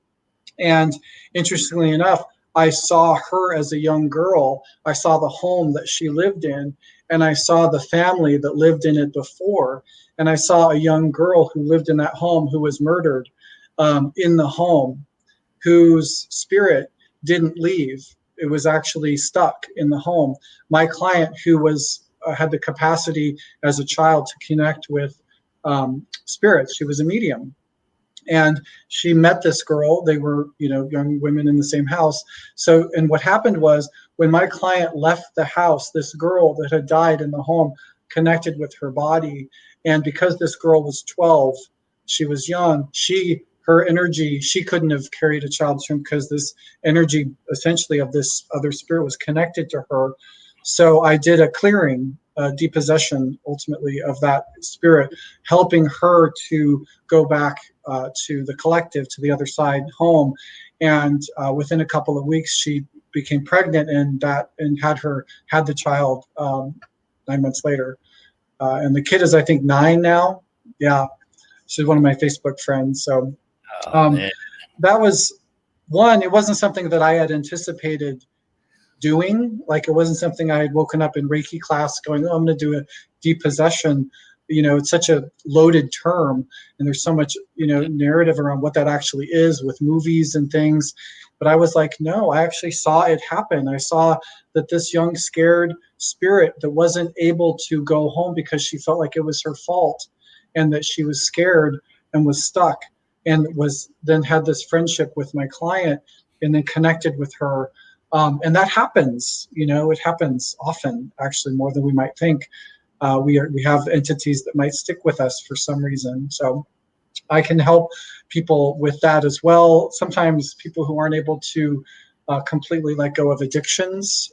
And interestingly enough, I saw her as a young girl. I saw the home that she lived in, and I saw the family that lived in it before. And I saw a young girl who lived in that home who was murdered in the home, whose spirit didn't leave. It was actually stuck in the home. My client, who had the capacity as a child to connect with spirits, she was a medium. And she met this girl. They were, young women in the same house. So, and what happened was, when my client left the house, this girl that had died in the home connected with her body. And because this girl was 12, she was young, her energy, she couldn't have carried a child to term, because this energy essentially of this other spirit was connected to her. So I did a clearing, depossession ultimately of that spirit, helping her to go back to the collective, to the other side home. And within a couple of weeks, she became pregnant, and had the child 9 months later. And the kid is, I think, 9 now. Yeah, she's one of my Facebook friends. So Man. that was one. It wasn't something that I had anticipated doing. Like, it wasn't something I had woken up in Reiki class going, oh, I'm going to do a depossession. It's such a loaded term, and there's so much, narrative around what that actually is with movies and things. But I was like, no, I actually saw it happen. I saw that this young, scared spirit that wasn't able to go home because she felt like it was her fault, and that she was scared and was stuck, and was then had this friendship with my client, and then connected with her. And that happens, it happens often, actually, more than we might think. We have entities that might stick with us for some reason. So I can help people with that as well. Sometimes people who aren't able to completely let go of addictions,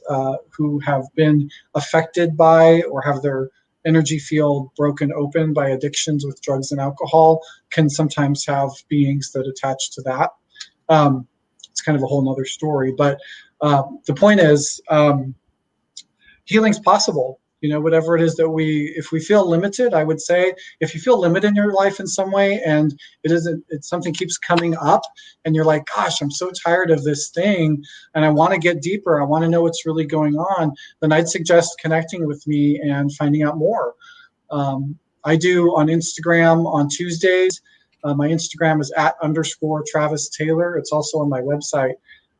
who have been affected by or have their energy field broken open by addictions with drugs and alcohol, can sometimes have beings that attach to that. It's kind of a whole nother story. But the point is, healing's possible. Whatever it is that if we feel limited, I would say, if you feel limited in your life in some way, and something keeps coming up, and you're like, gosh, I'm so tired of this thing, and I want to get deeper, I want to know what's really going on, then I'd suggest connecting with me and finding out more. I do on Instagram on Tuesdays. My Instagram is @_Travis Taylor. It's also on my website.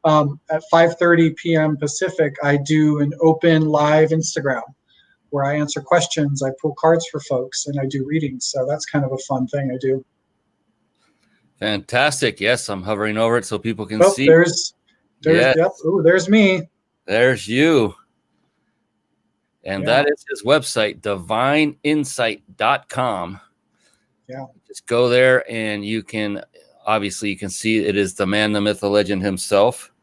At 5:30 p.m. Pacific, I do an open live Instagram where I answer questions, I pull cards for folks, and I do readings. So that's kind of a fun thing I do. Fantastic. Yes, I'm hovering over it so people can see. There's yes. Yep. Ooh, there's me. There's you. And that is his website, divineinsight.com. Yeah. Just go there, and you can see it is the man, the myth, the legend himself.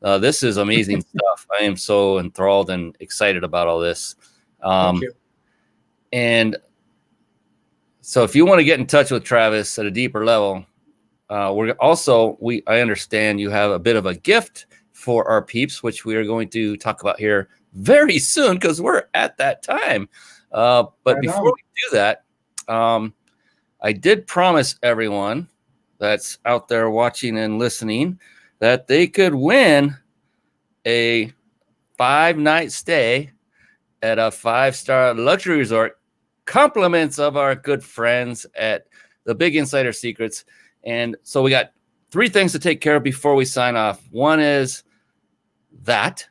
This is amazing stuff. I am so enthralled and excited about all this. Thank you. And so if you want to get in touch with Travis at a deeper level, I understand you have a bit of a gift for our peeps, which we are going to talk about here very soon, because we're at that time. But before we do that, I did promise everyone that's out there watching and listening that they could win a 5-night stay at a 5-star luxury resort, compliments of our good friends at the Big Insider Secrets. And so we got 3 things to take care of before we sign off. One is that.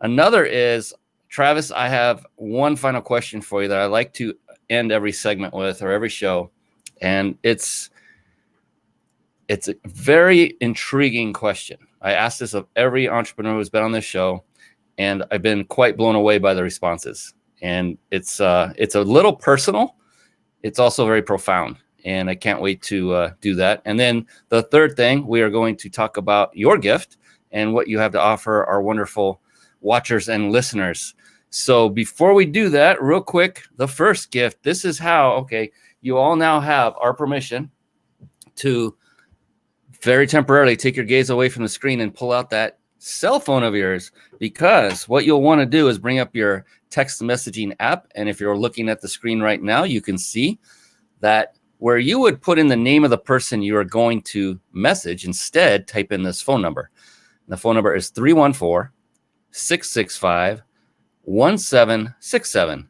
Another is, Travis, I have one final question for you that I like to end every segment with, or every show. And it's a very intriguing question. I asked this of every entrepreneur who's been on this show, and I've been quite blown away by the responses. And it's a little personal. It's also very profound, and I can't wait to do that. And then the third thing, we are going to talk about your gift and what you have to offer our wonderful watchers and listeners. So before we do that, real quick, the first gift, this is how, you all now have our permission to very temporarily take your gaze away from the screen and pull out that cell phone of yours, because what you'll want to do is bring up your text messaging app. And if you're looking at the screen right now, you can see that where you would put in the name of the person you are going to message, instead type in this phone number. And the phone number is 314-665-1767.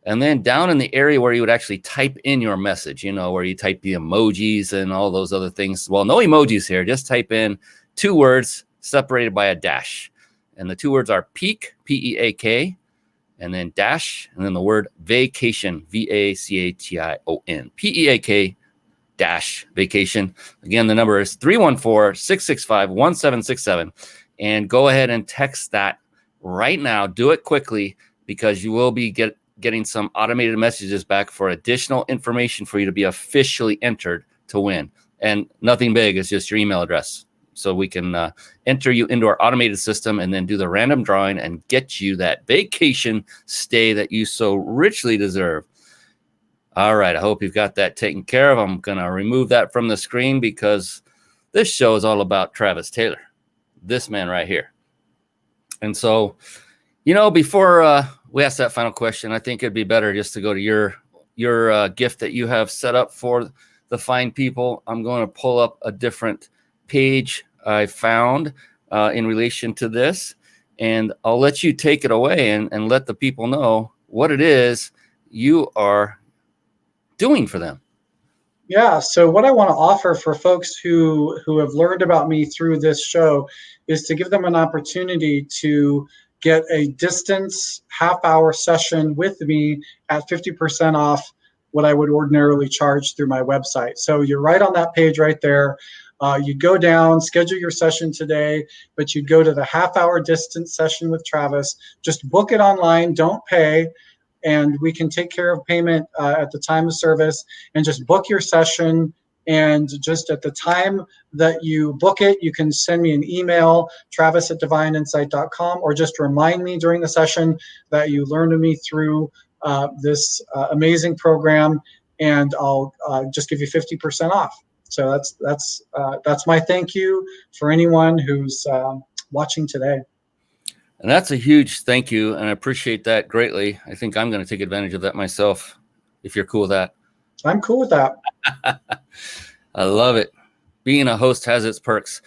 And then down in the area where you would actually type in your message, where you type the emojis and all those other things. Well, no emojis here. Just type in 2 words separated by a dash. And the 2 words are peak, P-E-A-K, and then dash, and then the word vacation, V-A-C-A-T-I-O-N, P-E-A-K dash vacation. Again, the number is 314-665-1767. And go ahead and text that right now. Do it quickly, because you will be getting some automated messages back for additional information for you to be officially entered to win. And nothing big, it's just your email address. So we can enter you into our automated system and then do the random drawing and get you that vacation stay that you so richly deserve. All right, I hope you've got that taken care of. I'm going to remove that from the screen, because this show is all about Travis Taylor, this man right here. And so, before we ask that final question, I think it'd be better just to go to your your gift that you have set up for the fine people, I'm going to pull up a different page I found in relation to this, and I'll let you take it away and let the people know what it is you are doing for them. Yeah, so what I want to offer for folks who have learned about me through this show is to give them an opportunity to get a distance half-hour session with me at 50% off what I would ordinarily charge through my website. So you're right on that page right there. You go down, schedule your session today, but you go to the half-hour distance session with Travis. Just book it online, don't pay, and we can take care of payment at the time of service, and just book your session. And just at the time that you book it, you can send me an email, travis@divineinsight.com, or just remind me during the session that you learned of me through this amazing program, and I'll just give you 50% off. So that's my thank you for anyone who's watching today. And that's a huge thank you, and I appreciate that greatly. I think I'm going to take advantage of that myself, if you're cool with that. I'm cool with that. I love it. Being a host has its perks.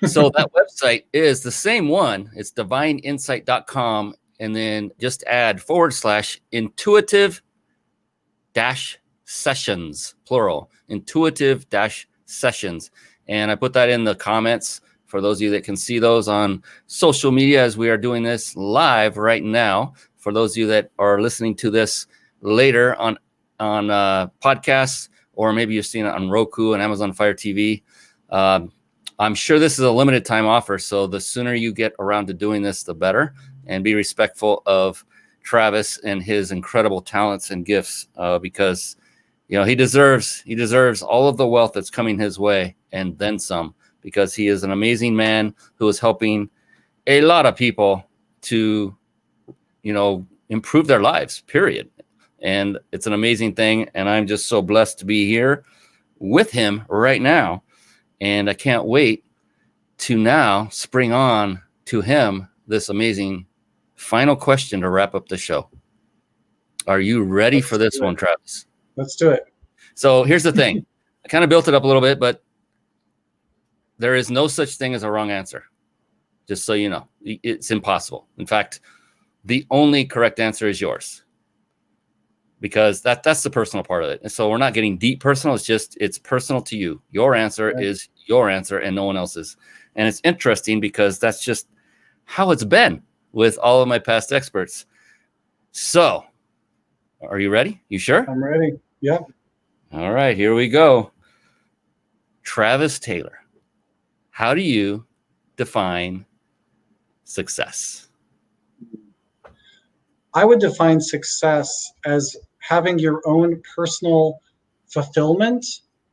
So that website is the same one. It's divineinsight.com, and then just add /intuitive-sessions, plural, intuitive-sessions. And I put that in the comments for those of you that can see those on social media, as we are doing this live right now. For those of you that are listening to this later on podcasts, or maybe you've seen it on Roku and Amazon Fire TV, I'm sure this is a limited time offer. So the sooner you get around to doing this, the better. And be respectful of Travis and his incredible talents and gifts, because he deserves all of the wealth that's coming his way and then some, because he is an amazing man who is helping a lot of people to, improve their lives, period. And it's an amazing thing. And I'm just so blessed to be here with him right now. And I can't wait to now spring on to him this amazing final question to wrap up the show. Are you ready for this one, Travis? Let's do it. So here's the thing. I kind of built it up a little bit, but there is no such thing as a wrong answer. Just so you know, it's impossible. In fact, the only correct answer is yours, because that's the personal part of it. And so we're not getting deep personal. It's personal to you. Your answer is your answer and no one else's. And it's interesting because that's just how it's been with all of my past experts. So are you ready? You sure? I'm ready. Yeah. All right, here we go. Travis Taylor, how do you define success? I would define success as having your own personal fulfillment,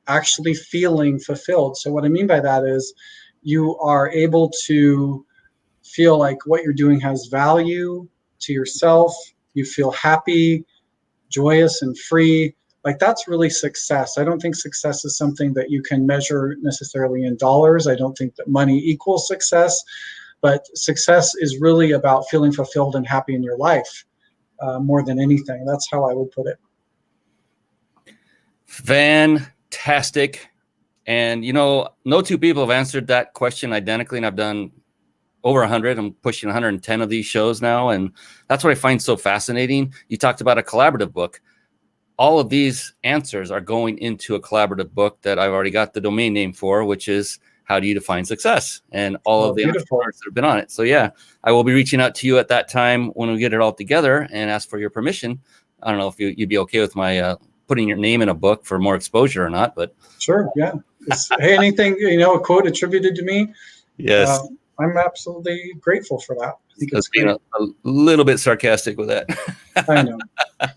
actually feeling fulfilled. So what I mean by that is you are able to feel like what you're doing has value to yourself. You feel happy, joyous, and free. Like, that's really success. I don't think success is something that you can measure necessarily in dollars. I don't think that money equals success, but success is really about feeling fulfilled and happy in your life more than anything. That's how I would put it. Fantastic. And, no two people have answered that question identically, and I've done over 100. I'm pushing 110 of these shows now, and that's what I find so fascinating. You talked about a collaborative book. All of these answers are going into a collaborative book that I've already got the domain name for, which is How Do You Define Success? And all of the entrepreneurs that have been on it. So yeah, I will be reaching out to you at that time when we get it all together and ask for your permission. I don't know if you'd be okay with my putting your name in a book for more exposure or not, but sure. Yeah. Hey, anything, a quote attributed to me. Yes. I'm absolutely grateful for that. I think it's being a little bit sarcastic with that. I know. I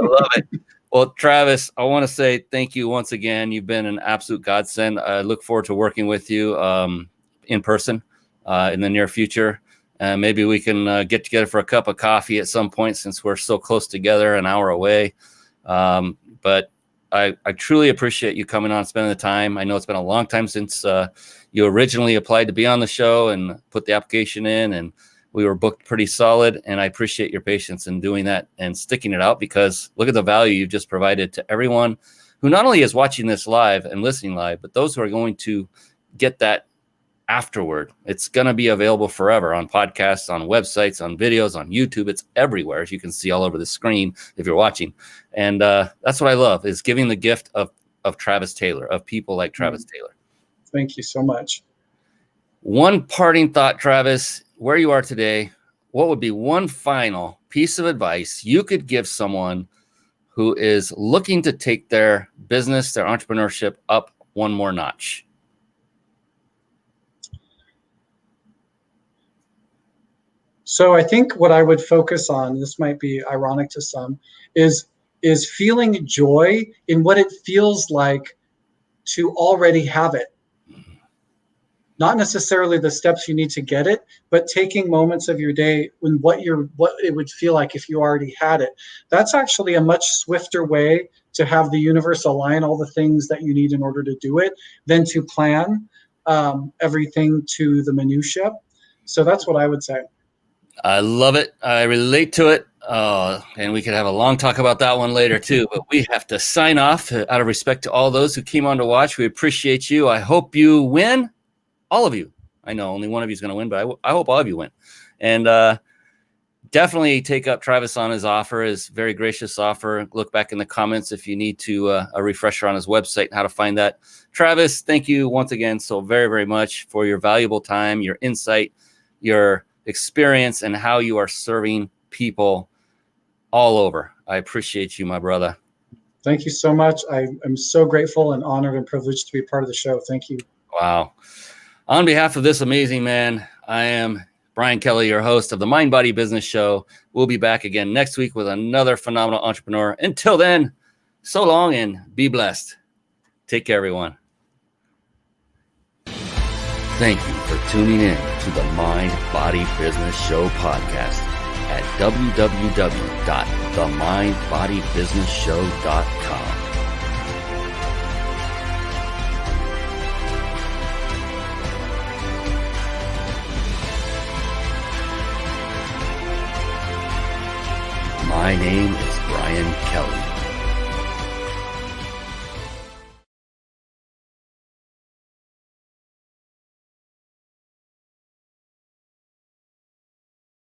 love it. Well, Travis, I want to say thank you once again. You've been an absolute godsend. I look forward to working with you in person in the near future. Maybe we can get together for a cup of coffee at some point, since we're so close together, an hour away. But I truly appreciate you coming on, spending the time. I know it's been a long time since you originally applied to be on the show and put the application in. And We were booked pretty solid, and I appreciate your patience in doing that and sticking it out, because look at the value you've just provided to everyone who not only is watching this live and listening live, but those who are going to get that afterward. It's going to be available forever on podcasts, on websites, on videos, on YouTube. It's everywhere, as you can see all over the screen if you're watching. And that's what I love, is giving the gift of Travis Taylor, of people like Travis Taylor. Thank you so much. One parting thought, Travis, where you are today, what would be one final piece of advice you could give someone who is looking to take their business, their entrepreneurship up one more notch? So I think what I would focus on, this might be ironic to some, is feeling joy in what it feels like to already have it. Not necessarily the steps you need to get it, but taking moments of your day when what it would feel like if you already had it. That's actually a much swifter way to have the universe align all the things that you need in order to do it than to plan everything to the minutia. So that's what I would say. I love it. I relate to it. And we could have a long talk about that one later too, but we have to sign off out of respect to all those who came on to watch. We appreciate you. I hope you win. All of you. I know only one of you is going to win, but I hope all of you win. And definitely take up Travis on his offer, his very gracious offer. Look back in the comments if you need to a refresher on his website and how to find that. Travis, thank you once again so very, very much for your valuable time, your insight, your experience, and how you are serving people all over. I appreciate you, my brother. Thank you so much. I am so grateful and honored and privileged to be part of the show. Thank you. Wow. On behalf of this amazing man, I am Brian Kelly, your host of the Mind Body Business Show. We'll be back again next week with another phenomenal entrepreneur. Until then, so long and be blessed. Take care, everyone. Thank you for tuning in to the Mind Body Business Show podcast at www.themindbodybusinessshow.com. My name is Brian Kelly.